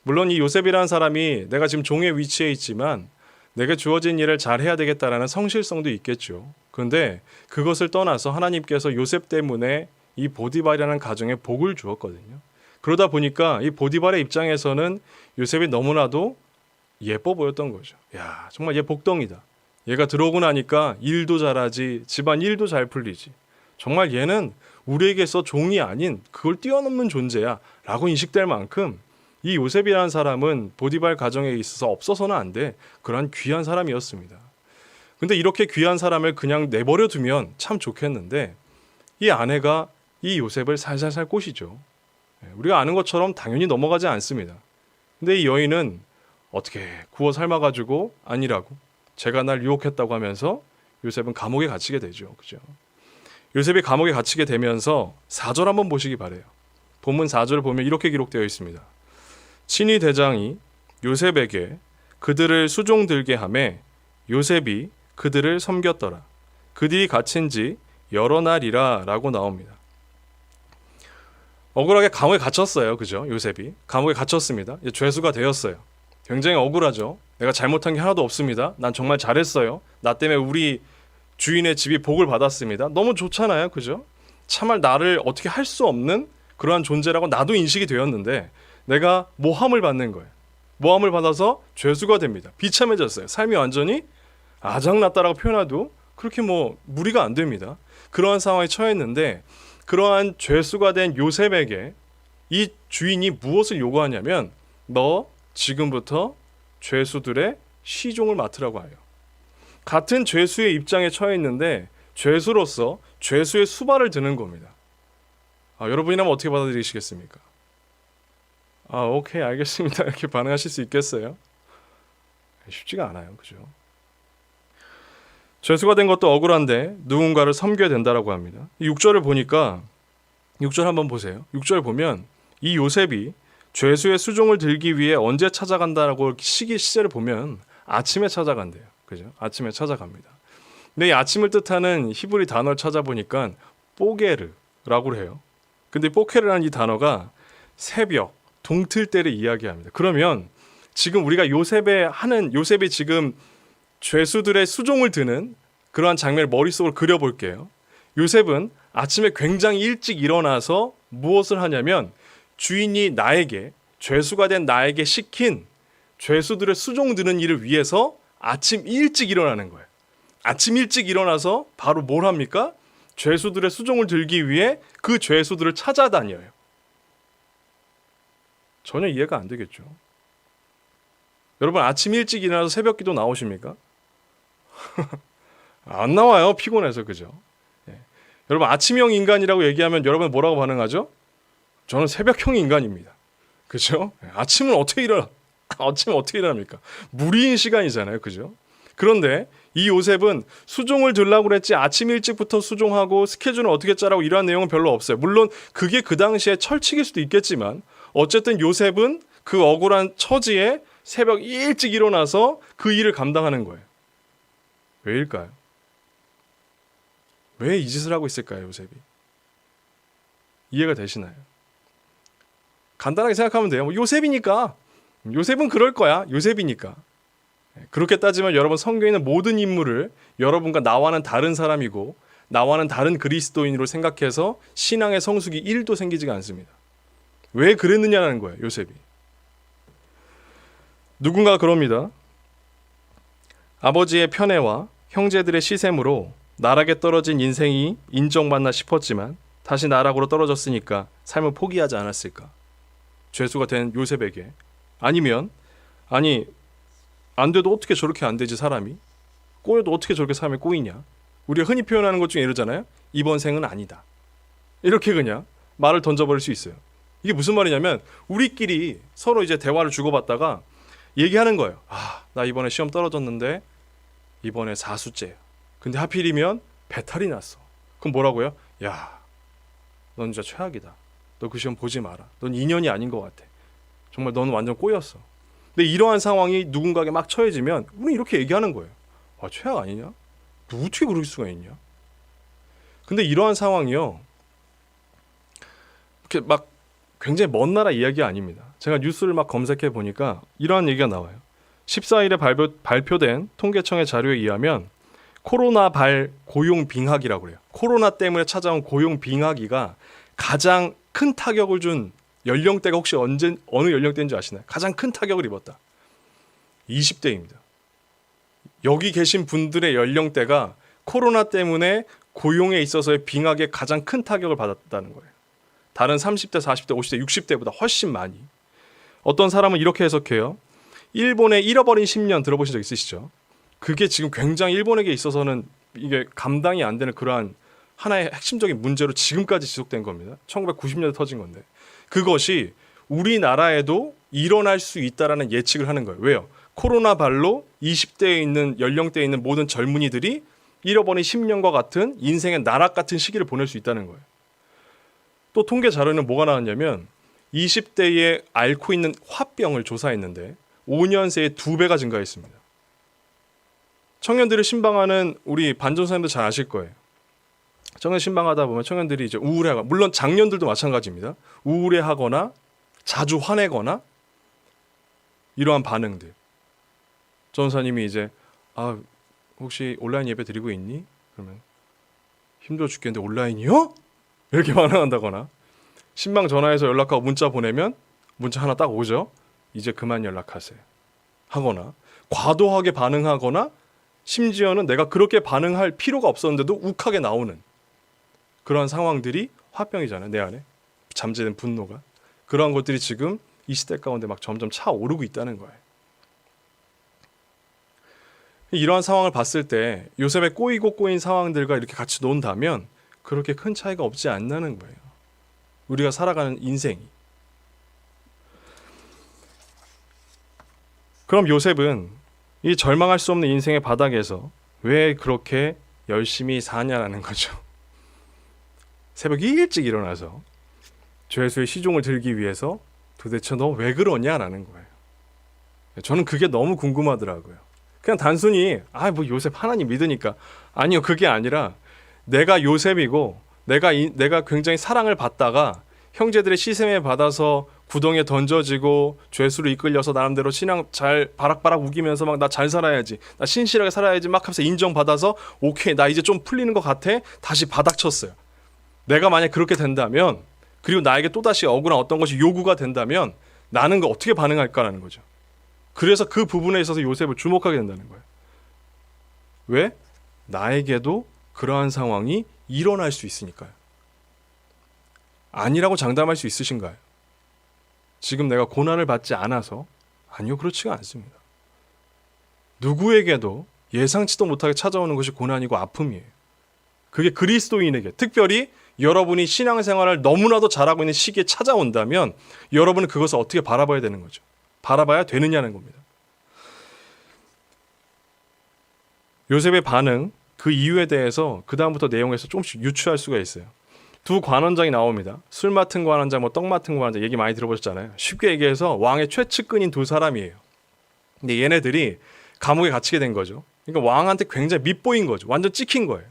물론 이 요셉이라는 사람이 내가 지금 종의 위치에 있지만 내게 주어진 일을 잘 해야 되겠다라는 성실성도 있겠죠. 그런데 그것을 떠나서 하나님께서 요셉 때문에 이 보디발이라는 가정에 복을 주었거든요. 그러다 보니까 이 보디발의 입장에서는 요셉이 너무나도 예뻐 보였던 거죠. 야, 정말 얘 복덩이다. 얘가 들어오고 나니까 일도 잘하지, 집안 일도 잘 풀리지. 정말 얘는 우리에게서 종이 아닌 그걸 뛰어넘는 존재야 라고 인식될 만큼 이 요셉이라는 사람은 보디발 가정에 있어서 없어서는 안 돼. 그러한 귀한 사람이었습니다. 근데 이렇게 귀한 사람을 그냥 내버려 두면 참 좋겠는데 이 아내가 이 요셉을 살살살 꼬시죠. 우리가 아는 것처럼 당연히 넘어가지 않습니다. 근데 이 여인은 어떻게 구워 삶아가지고 아니라고 제가 날 유혹했다고 하면서 요셉은 감옥에 갇히게 되죠. 그죠? 요셉이 감옥에 갇히게 되면서 4절 한번 보시기 바래요. 본문 4절을 보면 이렇게 기록되어 있습니다. 친위 대장이 요셉에게 그들을 수종들게 하매 요셉이 그들을 섬겼더라. 그들이 갇힌 지 여러 날이라 라고 나옵니다. 억울하게 감옥에 갇혔어요. 그죠? 요셉이 감옥에 갇혔습니다. 이제 죄수가 되었어요. 굉장히 억울하죠. 내가 잘못한 게 하나도 없습니다. 난 정말 잘했어요. 나 때문에 우리 주인의 집이 복을 받았습니다. 너무 좋잖아요. 그죠? 참말 나를 어떻게 할 수 없는 그러한 존재라고 나도 인식이 되었는데 내가 모함을 받는 거예요. 모함을 받아서 죄수가 됩니다. 비참해졌어요. 삶이 완전히 아작났다라고 표현해도 그렇게 무리가 안 됩니다. 그러한 상황에 처했는데 그러한 죄수가 된 요셉에게 이 주인이 무엇을 요구하냐면 너 지금부터 죄수들의 시종을 맡으라고 해요. 같은 죄수의 입장에 처해 있는데 죄수로서 죄수의 수발을 드는 겁니다. 여러분이라면 어떻게 받아들이시겠습니까? 오케이 알겠습니다. 이렇게 반응하실 수 있겠어요? 쉽지가 않아요. 그죠? 죄수가 된 것도 억울한데 누군가를 섬겨야 된다라고 합니다. 6절을 보니까 6절 한번 보세요. 6절 보면 이 요셉이 죄수의 수종을 들기 위해 언제 찾아간다라고 시제를 보면 아침에 찾아간대요. 그죠? 아침에 찾아갑니다. 근데 이 아침을 뜻하는 히브리 단어를 찾아보니까 뽀게르라고 해요. 근데 뽀게르라는 이 단어가 새벽, 동틀 때를 이야기합니다. 그러면 지금 우리가 요셉이 지금 죄수들의 수종을 드는 그러한 장면을 머릿속으로 그려볼게요. 요셉은 아침에 굉장히 일찍 일어나서 무엇을 하냐면 주인이 나에게 죄수가 된 나에게 시킨 죄수들의 수종 드는 일을 위해서 아침 일찍 일어나는 거예요. 아침 일찍 일어나서 바로 뭘 합니까? 죄수들의 수종을 들기 위해 그 죄수들을 찾아다녀요. 전혀 이해가 안 되겠죠. 여러분 아침 일찍 일어나서 새벽 기도 나오십니까? 안 나와요. 피곤해서. 그죠? 여러분 아침형 인간이라고 얘기하면 여러분 뭐라고 반응하죠? 저는 새벽형 인간입니다. 그죠? 아침은 어떻게 일어납니까? 무리인 시간이잖아요. 그죠? 그런데 이 요셉은 수종을 들라고 그랬지 아침 일찍부터 수종하고 스케줄은 어떻게 짜라고 이러한 내용은 별로 없어요. 물론 그게 그 당시에 철칙일 수도 있겠지만 어쨌든 요셉은 그 억울한 처지에 새벽 일찍 일어나서 그 일을 감당하는 거예요. 왜일까요? 왜 이 짓을 하고 있을까요, 요셉이? 이해가 되시나요? 간단하게 생각하면 돼요. 요셉이니까. 요셉은 그럴 거야. 요셉이니까. 그렇게 따지면 여러분 성경에 있는 모든 인물을 여러분과 나와는 다른 사람이고 나와는 다른 그리스도인으로 생각해서 신앙의 성숙이 1도 생기지가 않습니다. 왜 그랬느냐는 거예요, 요셉이. 누군가 그럽니다. 아버지의 편애와 형제들의 시샘으로 나락에 떨어진 인생이 인정받나 싶었지만 다시 나락으로 떨어졌으니까 삶을 포기하지 않았을까? 죄수가 된 요셉에게. 아니면 안 돼도 어떻게 저렇게 안 되지 사람이? 꼬여도 어떻게 저렇게 삶에 꼬이냐? 우리가 흔히 표현하는 것 중에 이러잖아요. 이번 생은 아니다. 이렇게 그냥 말을 던져버릴 수 있어요. 이게 무슨 말이냐면 우리끼리 서로 이제 대화를 주고받다가 얘기하는 거예요. 나 이번에 시험 떨어졌는데 이번에 4수째야. 근데 하필이면 배탈이 났어. 그럼 뭐라고요? 야, 넌 진짜 최악이다. 너 그 시험 보지 마라. 넌 인연이 아닌 것 같아. 정말 넌 완전 꼬였어. 근데 이러한 상황이 누군가에게 막 처해지면 우리는 이렇게 얘기하는 거예요. 최악 아니냐? 너 어떻게 그럴 수가 있냐? 근데 이러한 상황이요. 이렇게 막 굉장히 먼 나라 이야기가 아닙니다. 제가 뉴스를 막 검색해 보니까 이러한 얘기가 나와요. 14일에 발표된 통계청의 자료에 의하면 코로나 고용 빙하기라고 그래요. 코로나 때문에 찾아온 고용 빙하기가 가장 큰 타격을 준 연령대가 혹시 어느 연령대인지 아시나요? 가장 큰 타격을 입었다. 20대입니다. 여기 계신 분들의 연령대가 코로나 때문에 고용에 있어서의 빙하기에 가장 큰 타격을 받았다는 거예요. 다른 30대, 40대, 50대, 60대보다 훨씬 많이. 어떤 사람은 이렇게 해석해요. 일본의 잃어버린 10년 들어보신 적 있으시죠? 그게 지금 굉장히 일본에게 있어서는 이게 감당이 안 되는 그러한 하나의 핵심적인 문제로 지금까지 지속된 겁니다. 1990년대 터진 건데. 그것이 우리나라에도 일어날 수 있다라는 예측을 하는 거예요. 왜요? 코로나 발로 20대에 있는 연령대에 있는 모든 젊은이들이 잃어버린 10년과 같은 인생의 나락 같은 시기를 보낼 수 있다는 거예요. 또 통계 자료는 뭐가 나왔냐면 20대에 앓고 있는 화병을 조사했는데 5년 새에 2배가 증가했습니다. 청년들을 신방하는 우리 반전사님도 잘 아실 거예요. 청년 신방하다 보면 청년들이 이제 우울해하거나, 물론 장년들도 마찬가지입니다. 우울해하거나 자주 화내거나 이러한 반응들. 전사님이 이제 혹시 온라인 예배 드리고 있니? 그러면 힘들어 죽겠는데 온라인이요? 이렇게 반응한다거나, 신방 전화해서 연락하고 문자 보내면 문자 하나 딱 오죠. 이제 그만 연락하세요 하거나, 과도하게 반응하거나, 심지어는 내가 그렇게 반응할 필요가 없었는데도 욱하게 나오는 그러한 상황들이 화병이잖아요. 내 안에 잠재된 분노가. 그러한 것들이 지금 이 시대 가운데 막 점점 차오르고 있다는 거예요. 이러한 상황을 봤을 때 요셉의 꼬이고 꼬인 상황들과 이렇게 같이 논다면 그렇게 큰 차이가 없지 않나는 거예요. 우리가 살아가는 인생이. 그럼 요셉은 이 절망할 수 없는 인생의 바닥에서 왜 그렇게 열심히 사냐라는 거죠. 새벽 일찍 일어나서 죄수의 시종을 들기 위해서 도대체 너 왜 그러냐라는 거예요. 저는 그게 너무 궁금하더라고요. 그냥 단순히 뭐 요셉 하나님 믿으니까. 아니요, 그게 아니라 내가 요셉이고 내가 굉장히 사랑을 받다가 형제들의 시샘에 받아서 구덩이에 던져지고 죄수로 이끌려서 나름대로 신앙 잘 바락바락 우기면서 막 나 잘 살아야지, 나 신실하게 살아야지 막 하면서 인정받아서 오케이 나 이제 좀 풀리는 것 같아, 다시 바닥 쳤어요. 내가 만약 그렇게 된다면, 그리고 나에게 또다시 억울한 어떤 것이 요구가 된다면 나는 그 어떻게 반응할까라는 거죠. 그래서 그 부분에 있어서 요셉을 주목하게 된다는 거예요. 왜? 나에게도 그러한 상황이 일어날 수 있으니까요. 아니라고 장담할 수 있으신가요? 지금 내가 고난을 받지 않아서? 아니요, 그렇지가 않습니다. 누구에게도 예상치도 못하게 찾아오는 것이 고난이고 아픔이에요. 그게 그리스도인에게, 특별히 여러분이 신앙생활을 너무나도 잘하고 있는 시기에 찾아온다면 여러분은 그것을 어떻게 바라봐야 되는 거죠. 바라봐야 되느냐는 겁니다. 요셉의 반응, 그 이유에 대해서 그 다음부터 내용에서 조금씩 유추할 수가 있어요. 두 관원장이 나옵니다. 술 맡은 관원장, 떡 맡은 관원장, 얘기 많이 들어보셨잖아요. 쉽게 얘기해서 왕의 최측근인 두 사람이에요. 근데 얘네들이 감옥에 갇히게 된 거죠. 그러니까 왕한테 굉장히 밉보인 거죠. 완전 찍힌 거예요.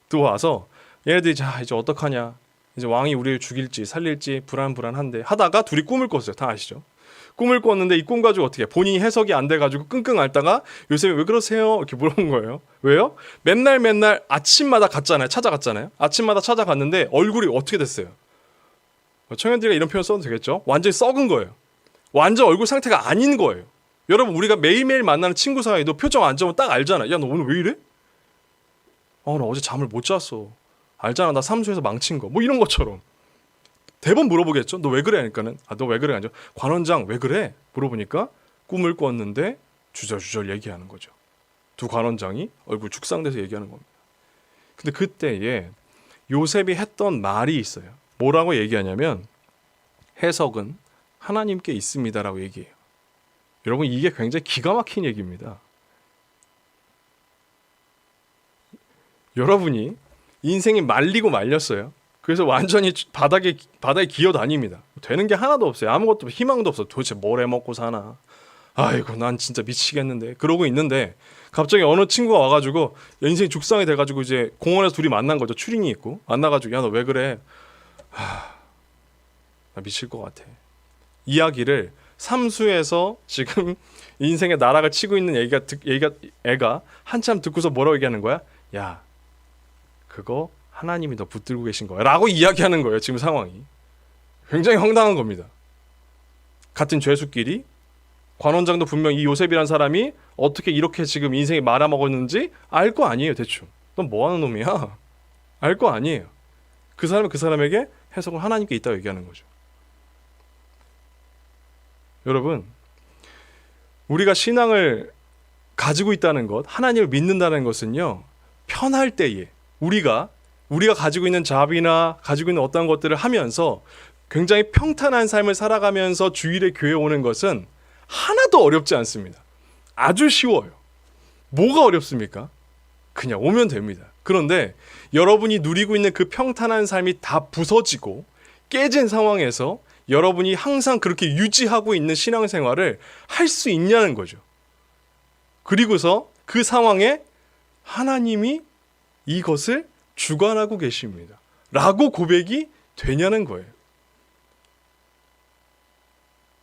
들어와서 얘네들이 이제 어떡하냐, 이제 왕이 우리를 죽일지 살릴지 불안한데 하다가 둘이 꿈을 꿨어요. 다 아시죠? 꿈을 꿨는데 이 꿈 가지고 어떻게 본인이 해석이 안 돼가지고 끙끙 앓다가 요셉이 왜 그러세요? 이렇게 물어본 거예요. 왜요? 맨날 아침마다 찾아갔잖아요. 아침마다 찾아갔는데 얼굴이 어떻게 됐어요? 청년들이 이런 표현 써도 되겠죠? 완전히 썩은 거예요. 완전 얼굴 상태가 아닌 거예요. 여러분, 우리가 매일매일 만나는 친구 사이도 표정 안 좋으면 딱 알잖아. 야, 너 오늘 왜 이래? 나 어제 잠을 못 잤어. 알잖아, 나 삼수에서 망친 거. 뭐 이런 것처럼. 대번 물어보겠죠. 너 왜 그래? 하니까는 너 왜 그래? 아니죠. 관원장 왜 그래? 물어보니까 꿈을 꿨는데 주저주저 얘기하는 거죠. 두 관원장이 얼굴 죽상돼서 얘기하는 겁니다. 근데 그때에 요셉이 했던 말이 있어요. 뭐라고 얘기하냐면 해석은 하나님께 있습니다라고 얘기해요. 여러분, 이게 굉장히 기가 막힌 얘기입니다. 여러분이 인생이 말리고 말렸어요. 그래서 완전히 바닥에 기어다닙니다. 되는 게 하나도 없어요. 아무것도 희망도 없어. 도대체 뭘 해먹고 사나. 아이고, 난 진짜 미치겠는데. 그러고 있는데 갑자기 어느 친구가 와가지고 인생이 죽상이 돼가지고 이제 공원에서 둘이 만난 거죠. 추린이 있고 만나가지고 야, 너 왜 그래? 나 미칠 것 같아. 이야기를 삼수에서 지금 인생의 나락을 치고 있는 애가 한참 듣고서 뭐라고 얘기하는 거야? 야, 그거 하나님이 너 붙들고 계신 거야 라고 이야기하는 거예요. 지금 상황이 굉장히 황당한 겁니다. 같은 죄수끼리 관원장도 분명 이 요셉이란 사람이 어떻게 이렇게 지금 인생이 말아먹었는지 알 거 아니에요. 대충 넌 뭐하는 놈이야? 알 거 아니에요. 그 사람은 그 사람에게 해석은 하나님께 있다고 얘기하는 거죠. 여러분, 우리가 신앙을 가지고 있다는 것, 하나님을 믿는다는 것은요, 편할 때에 우리가 가지고 있는 자비나 가지고 있는 어떤 것들을 하면서 굉장히 평탄한 삶을 살아가면서 주일에 교회 오는 것은 하나도 어렵지 않습니다. 아주 쉬워요. 뭐가 어렵습니까? 그냥 오면 됩니다. 그런데 여러분이 누리고 있는 그 평탄한 삶이 다 부서지고 깨진 상황에서 여러분이 항상 그렇게 유지하고 있는 신앙생활을 할 수 있냐는 거죠. 그리고서 그 상황에 하나님이 이것을 주관하고 계십니다. 라고 고백이 되냐는 거예요.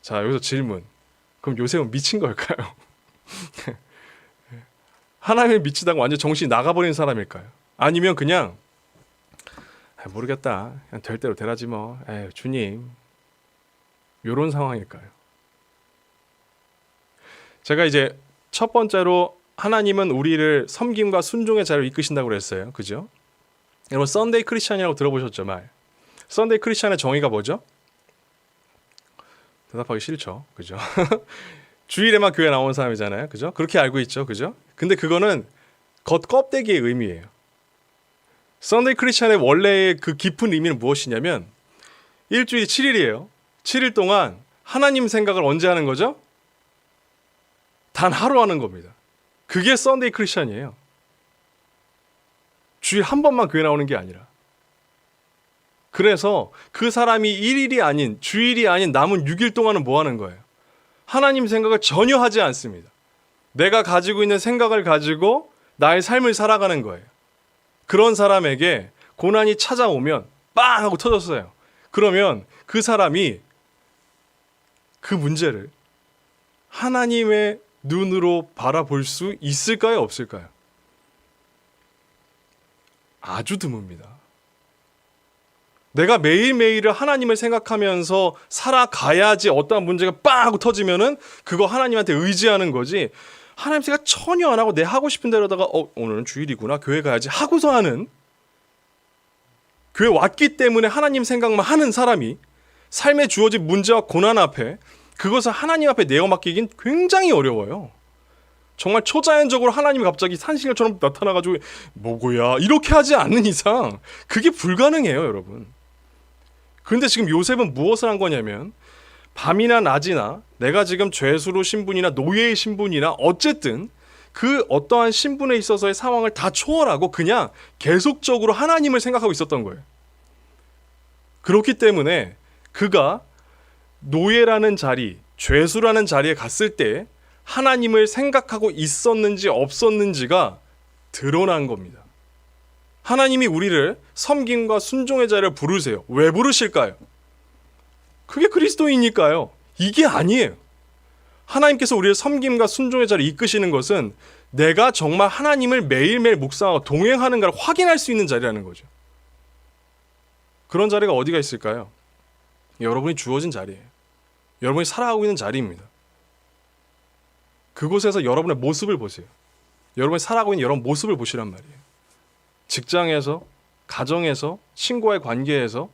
자, 여기서 질문. 그럼 요셉은 미친 걸까요? 하나님을 미치다가 완전 정신이 나가버린 사람일까요? 아니면 그냥 모르겠다. 그냥 될 대로 되라지 뭐. 에휴, 주님. 이런 상황일까요? 제가 이제 첫 번째로 하나님은 우리를 섬김과 순종의 자리로 이끄신다고 그랬어요. 그죠? 여러분 썬데이 크리스찬이라고 들어보셨죠? 말. 썬데이 크리스찬의 정의가 뭐죠? 대답하기 싫죠. 그죠? 주일에만 교회 나오는 사람이잖아요. 그죠? 그렇게 알고 있죠. 그죠? 근데 그거는 겉껍데기의 의미예요. 썬데이 크리스찬의 원래의 그 깊은 의미는 무엇이냐면 일주일이 7일이에요. 7일 동안 하나님 생각을 언제 하는 거죠? 단 하루 하는 겁니다. 그게 썬데이 크리스찬이에요. 주일 한 번만 교회 나오는 게 아니라. 그래서 그 사람이 1일이 아닌 주일이 아닌 남은 6일 동안은 뭐 하는 거예요? 하나님 생각을 전혀 하지 않습니다. 내가 가지고 있는 생각을 가지고 나의 삶을 살아가는 거예요. 그런 사람에게 고난이 찾아오면 빵 하고 터졌어요. 그러면 그 사람이 그 문제를 하나님의 눈으로 바라볼 수 있을까요? 없을까요? 아주 드뭅니다. 내가 매일매일을 하나님을 생각하면서 살아가야지 어떠한 문제가 빵 하고 터지면은 그거 하나님한테 의지하는 거지, 하나님 생각 전혀 안 하고 내 하고 싶은 대로다가 오늘은 주일이구나 교회 가야지 하고서 하는, 교회 왔기 때문에 하나님 생각만 하는 사람이 삶에 주어진 문제와 고난 앞에 그것을 하나님 앞에 내어 맡기긴 굉장히 어려워요. 정말 초자연적으로 하나님이 갑자기 산신령처럼 나타나가지고 뭐고야 이렇게 하지 않는 이상 그게 불가능해요, 여러분. 그런데 지금 요셉은 무엇을 한 거냐면 밤이나 낮이나 내가 지금 죄수로 신분이나 노예의 신분이나 어쨌든 그 어떠한 신분에 있어서의 상황을 다 초월하고 그냥 계속적으로 하나님을 생각하고 있었던 거예요. 그렇기 때문에 그가 노예라는 자리, 죄수라는 자리에 갔을 때 하나님을 생각하고 있었는지 없었는지가 드러난 겁니다. 하나님이 우리를 섬김과 순종의 자리를 부르세요. 왜 부르실까요? 그게 그리스도이니까요. 이게 아니에요. 하나님께서 우리를 섬김과 순종의 자리에 이끄시는 것은 내가 정말 하나님을 매일매일 묵상하고 동행하는가를 확인할 수 있는 자리라는 거죠. 그런 자리가 어디가 있을까요? 여러분이 주어진 자리예요. 여러분이 살아가고 있는 자리입니다. 그곳에서 여러분의 모습을 보세요. 여러분이 살아가고 있는 여러분 모습을 보시란 말이에요. 직장에서, 가정에서, 친구와의 관계에서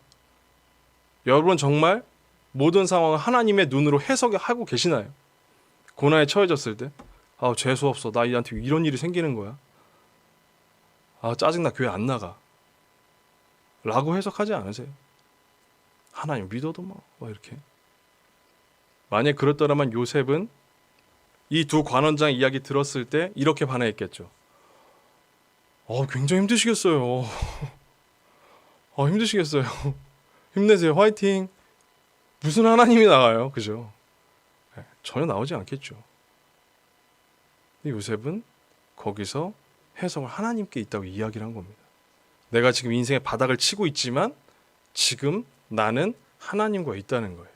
여러분은 정말 모든 상황을 하나님의 눈으로 해석하고 계시나요? 고난에 처해졌을 때 재수 없어, 나한테 이런 일이 생기는 거야, 짜증나, 교회 안 나가 라고 해석하지 않으세요? 하나님 믿어도 뭐 이렇게. 만약 그렇더라면 요셉은 이 두 관원장 이야기 들었을 때 이렇게 반응했겠죠. 굉장히 힘드시겠어요. 힘드시겠어요. 힘내세요. 화이팅. 무슨 하나님이 나와요. 그죠? 전혀 나오지 않겠죠. 근데 요셉은 거기서 해석을 하나님께 있다고 이야기를 한 겁니다. 내가 지금 인생의 바닥을 치고 있지만 지금 나는 하나님과 있다는 거예요.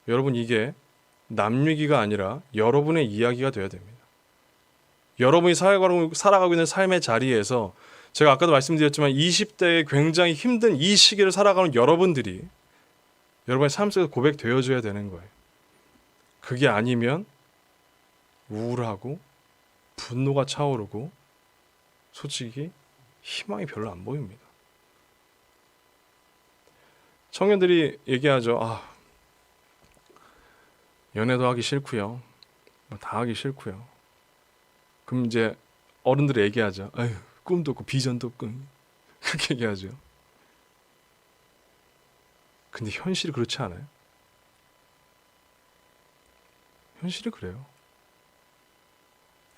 여러분, 이게 남 얘기가 아니라 여러분의 이야기가 되어야 됩니다. 여러분이 살아가고 있는 삶의 자리에서 제가 아까도 말씀드렸지만 20대에 굉장히 힘든 이 시기를 살아가는 여러분들이 여러분의 삶 속에서 고백되어줘야 되는 거예요. 그게 아니면 우울하고 분노가 차오르고 솔직히 희망이 별로 안 보입니다. 청년들이 얘기하죠. 연애도 하기 싫고요. 다 하기 싫고요. 그럼 이제 어른들이 얘기하죠. 꿈도 없고 비전도 없고 그렇게 얘기하죠. 근데 현실이 그렇지 않아요? 현실이 그래요.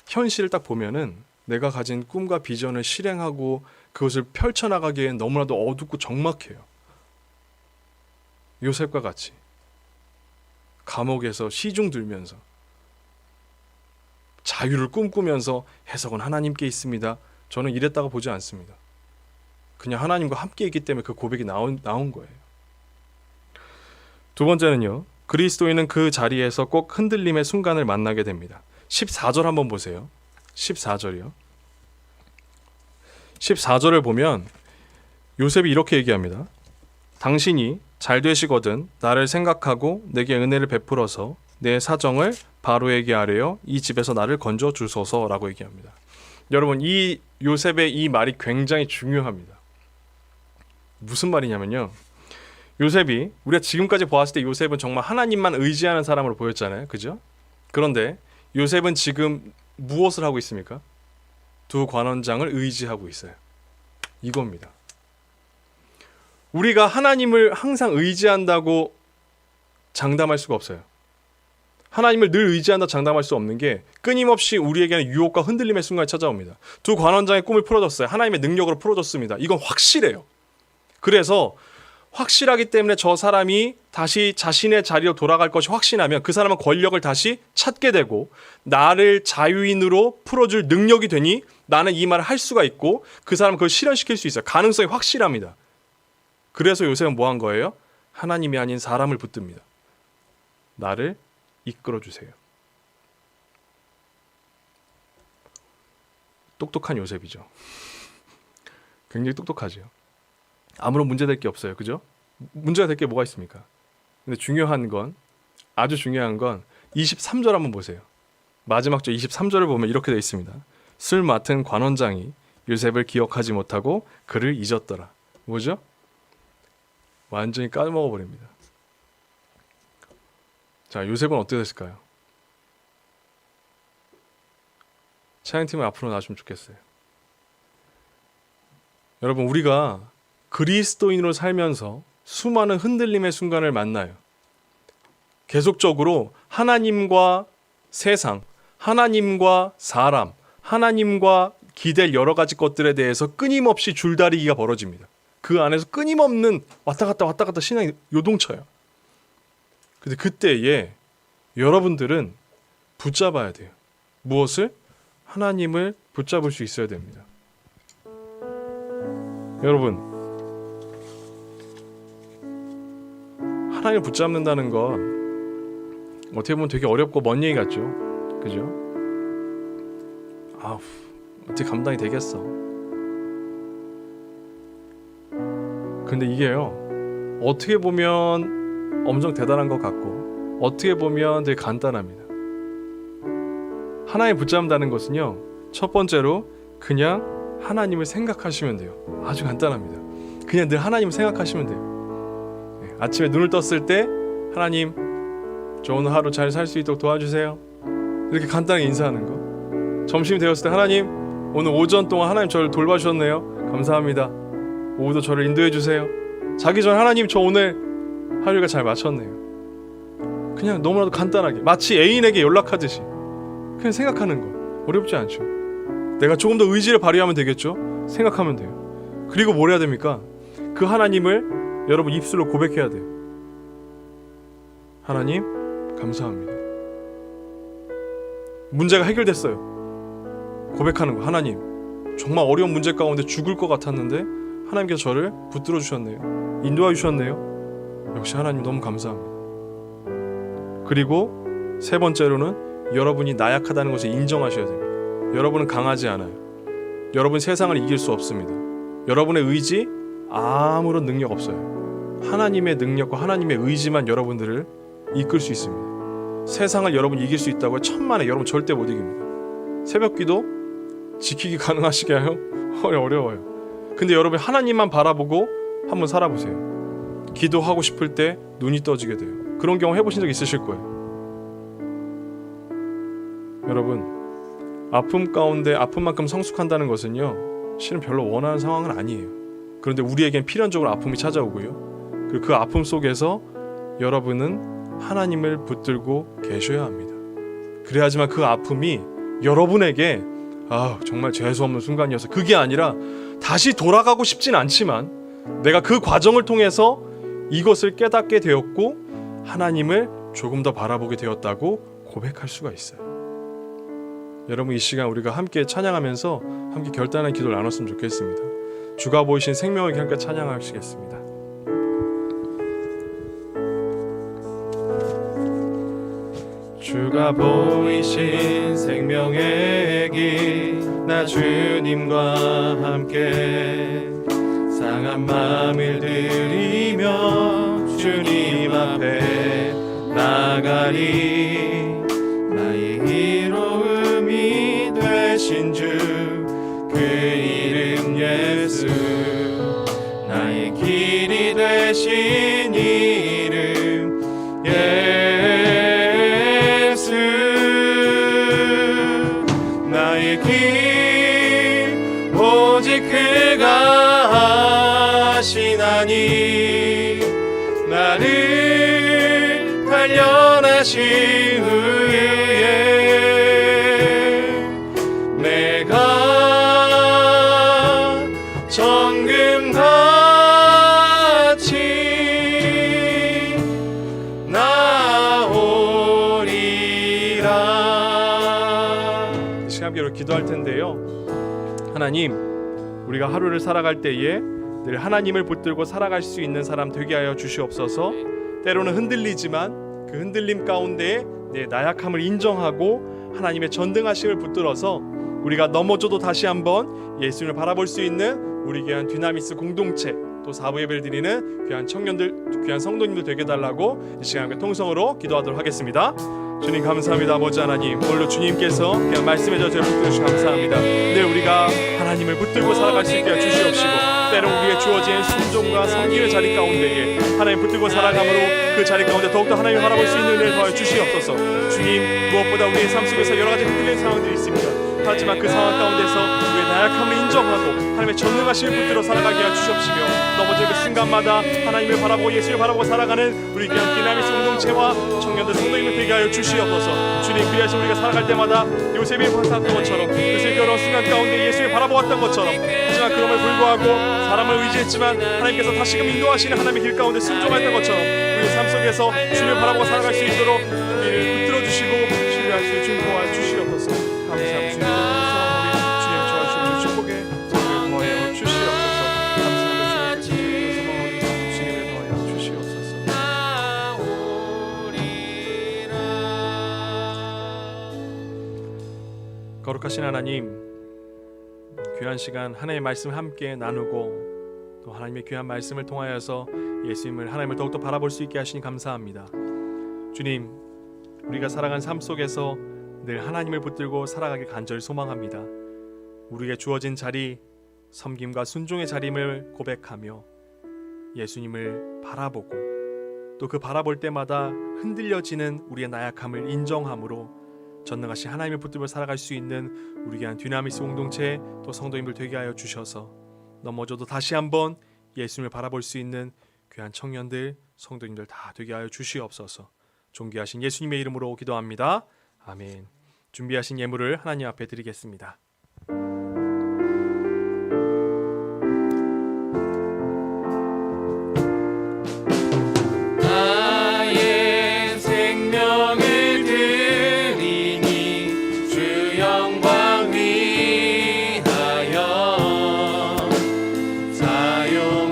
현실을 딱 보면은 내가 가진 꿈과 비전을 실행하고 그것을 펼쳐나가기엔 너무나도 어둡고 적막해요. 요셉과 같이 감옥에서 시중 들면서 자유를 꿈꾸면서 해석은 하나님께 있습니다. 저는 이랬다고 보지 않습니다. 그냥 하나님과 함께 있기 때문에 그 고백이 나온 거예요. 두 번째는요. 그리스도인은 그 자리에서 꼭 흔들림의 순간을 만나게 됩니다. 14절 한번 보세요. 14절이요. 14절을 보면 요셉이 이렇게 얘기합니다. 당신이 잘 되시거든 나를 생각하고 내게 은혜를 베풀어서 내 사정을 바로에게 아뢰어 이 집에서 나를 건져 주소서라고 얘기합니다. 여러분, 이 요셉의 이 말이 굉장히 중요합니다. 무슨 말이냐면요. 요셉이 우리가 지금까지 보았을 때 요셉은 정말 하나님만 의지하는 사람으로 보였잖아요. 그죠? 그런데 요셉은 지금 무엇을 하고 있습니까? 두 관원장을 의지하고 있어요. 이겁니다. 우리가 하나님을 항상 의지한다고 장담할 수가 없어요. 하나님을 늘 의지한다 장담할 수 없는 게 끊임없이 우리에게는 유혹과 흔들림의 순간이 찾아옵니다. 두 관원장의 꿈을 풀어줬어요. 하나님의 능력으로 풀어줬습니다. 이건 확실해요. 그래서 확실하기 때문에 저 사람이 다시 자신의 자리로 돌아갈 것이 확신하면 그 사람은 권력을 다시 찾게 되고 나를 자유인으로 풀어줄 능력이 되니 나는 이 말을 할 수가 있고 그 사람은 그걸 실현시킬 수 있어요. 가능성이 확실합니다. 그래서 요셉은 뭐 한 거예요? 하나님이 아닌 사람을 붙듭니다. 나를 이끌어주세요. 똑똑한 요셉이죠. 굉장히 똑똑하죠. 아무런 문제될 게 없어요. 그죠? 문제가 될 게 뭐가 있습니까? 근데 중요한 건, 아주 중요한 건 23절 한번 보세요. 마지막 절 23절을 보면 이렇게 되어 있습니다. 술 맡은 관원장이 요셉을 기억하지 못하고 그를 잊었더라. 뭐죠? 완전히 까먹어버립니다. 자, 요셉은 어떻게 됐을까요? 찬양팀은 앞으로 나왔으면 좋겠어요. 여러분, 우리가 그리스도인으로 살면서 수많은 흔들림의 순간을 만나요. 계속적으로 하나님과 세상, 하나님과 사람, 하나님과 기댈 여러 가지 것들에 대해서 끊임없이 줄다리기가 벌어집니다. 그 안에서 끊임없는 왔다 갔다 신앙이 요동쳐요. 근데 그때에 여러분들은 붙잡아야 돼요. 무엇을? 하나님을 붙잡을 수 있어야 됩니다. 여러분, 하나님을 붙잡는다는 건 어떻게 보면 되게 어렵고 먼 얘기 같죠? 그죠? 아우, 어떻게 감당이 되겠어? 근데 이게요, 어떻게 보면 엄청 대단한 것 같고 어떻게 보면 되게 간단합니다. 하나님 붙잡는다는 것은요, 첫 번째로 그냥 하나님을 생각하시면 돼요. 아주 간단합니다. 그냥 늘 하나님을 생각하시면 돼요. 네, 아침에 눈을 떴을 때 하나님, 저 오늘 하루 잘 살 수 있도록 도와주세요. 이렇게 간단하게 인사하는 거. 점심이 되었을 때 하나님, 오늘 오전 동안 하나님 저를 돌봐주셨네요. 감사합니다. 오후도 저를 인도해 주세요. 자기 전에 하나님, 저 오늘 하루가 잘 마쳤네요. 그냥 너무나도 간단하게, 마치 애인에게 연락하듯이 그냥 생각하는 거. 어렵지 않죠. 내가 조금 더 의지를 발휘하면 되겠죠. 생각하면 돼요. 그리고 뭘 해야 됩니까? 그 하나님을 여러분 입술로 고백해야 돼요. 하나님, 감사합니다. 문제가 해결됐어요. 고백하는 거. 하나님, 정말 어려운 문제 가운데 죽을 것 같았는데 하나님께서 저를 붙들어 주셨네요. 인도해 주셨네요. 역시 하나님 너무 감사합니다. 그리고 세 번째로는 여러분이 나약하다는 것을 인정하셔야 됩니다. 여러분은 강하지 않아요. 여러분 세상을 이길 수 없습니다. 여러분의 의지 아무런 능력 없어요. 하나님의 능력과 하나님의 의지만 여러분들을 이끌 수 있습니다. 세상을 여러분 이길 수 있다고 천만에 여러분 절대 못 이깁니다. 새벽기도 지키기 가능하시게요? 어려워요. 근데 여러분 하나님만 바라보고 한번 살아보세요. 기도하고 싶을 때 눈이 떠지게 돼요. 그런 경험 해보신 적 있으실 거예요. 여러분, 아픔 가운데 아픔만큼 성숙한다는 것은요, 실은 별로 원하는 상황은 아니에요. 그런데 우리에겐 필연적으로 아픔이 찾아오고요, 그리고 그 아픔 속에서 여러분은 하나님을 붙들고 계셔야 합니다. 그래야지만 그 아픔이 여러분에게 정말 재수없는 순간이어서, 그게 아니라 다시 돌아가고 싶진 않지만 내가 그 과정을 통해서 이것을 깨닫게 되었고 하나님을 조금 더 바라보게 되었다고 고백할 수가 있어요. 여러분, 이 시간 우리가 함께 찬양하면서 함께 결단한 기도를 나눴으면 좋겠습니다. 주가 보이신 생명을 함께 찬양하시겠습니다. 주가 보이신 생명의 길, 나 주님과 함께 상한 마음을 들이며 주님 앞에 나가리. 나의 이로움이 되신 주 그 이름 예수, 나의 길이 되신 이름 예수. 나의 길 오직 그가 하시나니, 나를 단련하신 후에 내가 정금같이 나오리라. 이 시간 함께 기도할 텐데요. 하나님, 우리가 하루를 살아갈 때에 늘 하나님을 붙들고 살아갈 수 있는 사람 되게 하여 주시옵소서. 때로는 흔들리지만 그 흔들림 가운데 내 나약함을 인정하고 하나님의 전등하심을 붙들어서 우리가 넘어져도 다시 한번 예수님을 바라볼 수 있는 우리 귀한 dynamis 공동체, 또 사부 예배를 드리는 귀한 청년들, 귀한 성도님들 되게 달라고 이 시간 통성으로 기도하도록 하겠습니다. 주님 감사합니다. 아버지 하나님, 오늘도 주님께서 그냥 말씀해 저를 붙들어 주셔서 감사합니다. 늘 우리가 하나님을 붙들고 살아갈 수 있게 주시옵시고, 때로 우리의 주어진 순종과 섬김의 자리 가운데에 하나님 붙들고 살아감으로 그 자리 가운데 더욱더 하나님을 바라볼 수 있는 은혜를 더하여 주시옵소서. 주님, 무엇보다 우리의 삶 속에서 여러 가지 흔들리는 상황들이 있습니다. 하지만 그 상황 가운데서 우리의 나약함을 인정하고 하나님의 전능하심을 붙들어 살아가게 하여 주시옵시며, 넘어질 그 순간마다 하나님을 바라보고 예수를 바라보고 살아가는 우리 귀한 dynamis 공동체와 청년들 성도님을 되게 하여 주시옵소서. 주님, 그리하여 우리가 살아갈 때마다 요셉이 살았던 것처럼, 요셉이 어려운 순간 가운데 예수를 바라보았던 것처럼, 하지만 그럼을 불구하고 사람을 의지했지만 하나님께서 다시금 인도하시는 하나님의 길 가운데 순종했던 것처럼 우리의 삶 속에서 주님을 바라보고 살아갈 수 있도록 우리를 붙들어 주시고 신뢰할 수 있는 주님 도와 주시옵소서. 감사합니다. 주님을 통해서 주님 저와 주님의 축복에 저를 더하여 주시옵소서. 감사합니다. 주님의 주님을 더하여 주시옵소서. 거룩하신 하나님, 귀한 시간 하나님의 말씀을 함께 나누고 또 하나님의 귀한 말씀을 통하여서 예수님을, 하나님을 더욱더 바라볼 수 있게 하시니 감사합니다. 주님, 우리가 살아간 삶 속에서 늘 하나님을 붙들고 살아가길 간절히 소망합니다. 우리에게 주어진 자리, 섬김과 순종의 자림을 고백하며 예수님을 바라보고 또 그 바라볼 때마다 흔들려지는 우리의 나약함을 인정함으로 전능하신 하나님을 붙들고 살아갈 수 있는 우리 귀한 dynamis 공동체 또 성도님들 되게 하여 주셔서 넘어져도 다시 한번 예수님을 바라볼 수 있는 귀한 청년들, 성도님들 다 되게 하여 주시옵소서. 존귀하신 예수님의 이름으로 기도합니다. 아멘. 준비하신 예물을 하나님 앞에 드리겠습니다. 나의 생명을 드리니 주 영광 위하여 사용하옵소서.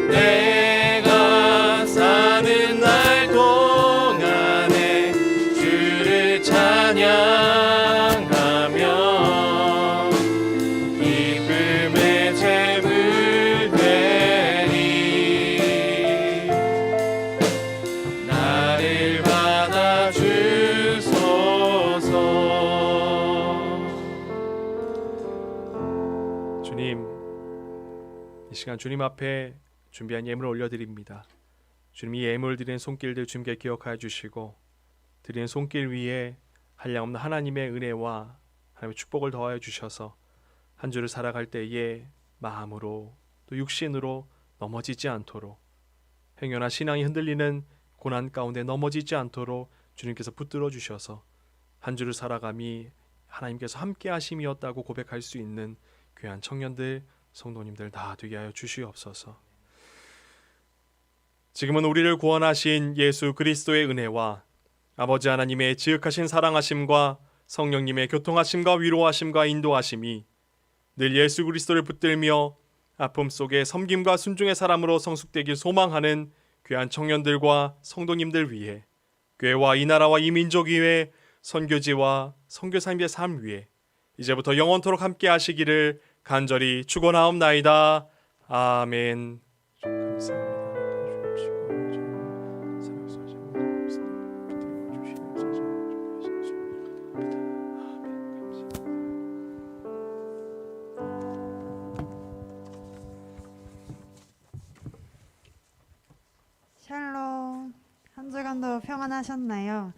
내가 사는 날 동안에 주를 찬양하며 기쁨의 제물 되리. 나를 받아 주소서. 주님, 이 시간 주님 앞에 준비한 예물을 올려드립니다. 주님, 이 예물을 드리는 손길들 주님께 기억하여 주시고 드리는 손길 위에 한량없는 하나님의 은혜와 하나님의 축복을 더하여 주셔서 한 주를 살아갈 때에 마음으로 또 육신으로 넘어지지 않도록, 행여나 신앙이 흔들리는 고난 가운데 넘어지지 않도록 주님께서 붙들어 주셔서 한 주를 살아감이 하나님께서 함께 하심이었다고 고백할 수 있는 귀한 청년들, 성도님들 다 되게 하여 주시옵소서. 지금은 우리를 구원하신 예수 그리스도의 은혜와 아버지 하나님의 지극하신 사랑하심과 성령님의 교통하심과 위로하심과 인도하심이 늘 예수 그리스도를 붙들며 아픔 속에 섬김과 순종의 사람으로 성숙되길 소망하는 귀한 청년들과 성도님들 위해 교회와 이 나라와 이 민족 위에 선교지와 선교사님의 삶 위에 이제부터 영원토록 함께 하시기를 간절히 축원하옵나이다. 아멘. 감사합니다. 샬롬. 한 주간도 평안하셨나요?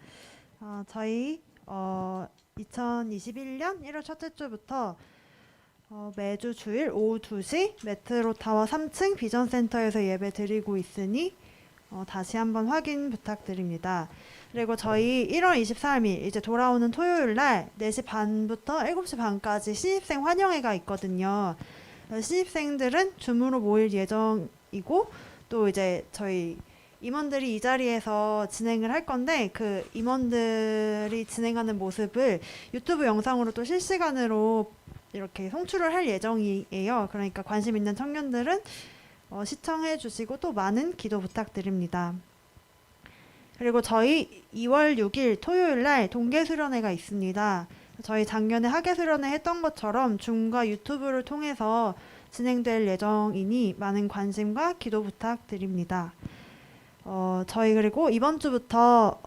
저희 2021년 1월 첫째 주부터 매주 주일 오후 2시 메트로타워 3층 비전센터에서 예배 드리고 있으니 다시 한번 확인 부탁드립니다. 그리고 저희 1월 23일 이제 돌아오는 토요일 날 4시 반부터 7시 반까지 신입생 환영회가 있거든요. 신입생들은 줌으로 모일 예정이고 또 이제 저희 임원들이 이 자리에서 진행을 할 건데 그 임원들이 진행하는 모습을 유튜브 영상으로 또 실시간으로 이렇게 송출을 할 예정이에요. 그러니까 관심 있는 청년들은 시청해 주시고 또 많은 기도 부탁드립니다. 그리고 저희 2월 6일 토요일 날 동계 수련회가 있습니다. 저희 작년에 하계 수련회 했던 것처럼 줌과 유튜브를 통해서 진행될 예정이니 많은 관심과 기도 부탁드립니다. 저희 그리고 이번 주부터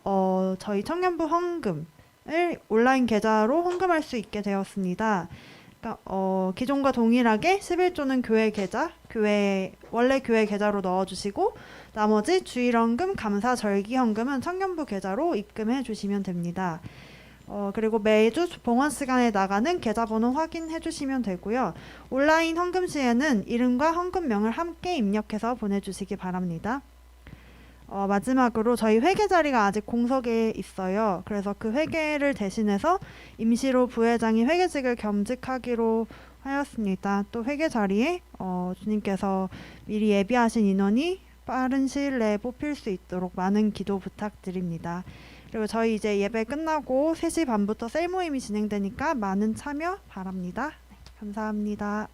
저희 청년부 헌금을 온라인 계좌로 헌금할 수 있게 되었습니다. 그러니까 기존과 동일하게 11조는 교회 계좌, 원래 교회 계좌로 넣어주시고 나머지 주일 헌금, 감사 절기 헌금은 청년부 계좌로 입금해 주시면 됩니다. 그리고 매주 봉헌 시간에 나가는 계좌번호 확인해 주시면 되고요. 온라인 헌금 시에는 이름과 헌금명을 함께 입력해서 보내주시기 바랍니다. 마지막으로 저희 회계 자리가 아직 공석에 있어요. 그래서 그 회계를 대신해서 임시로 부회장이 회계직을 겸직하기로 하였습니다. 또 회계 자리에 주님께서 미리 예비하신 인원이 빠른 시일 내에 뽑힐 수 있도록 많은 기도 부탁드립니다. 그리고 저희 이제 예배 끝나고 3시 반부터 셀 모임이 진행되니까 많은 참여 바랍니다. 감사합니다.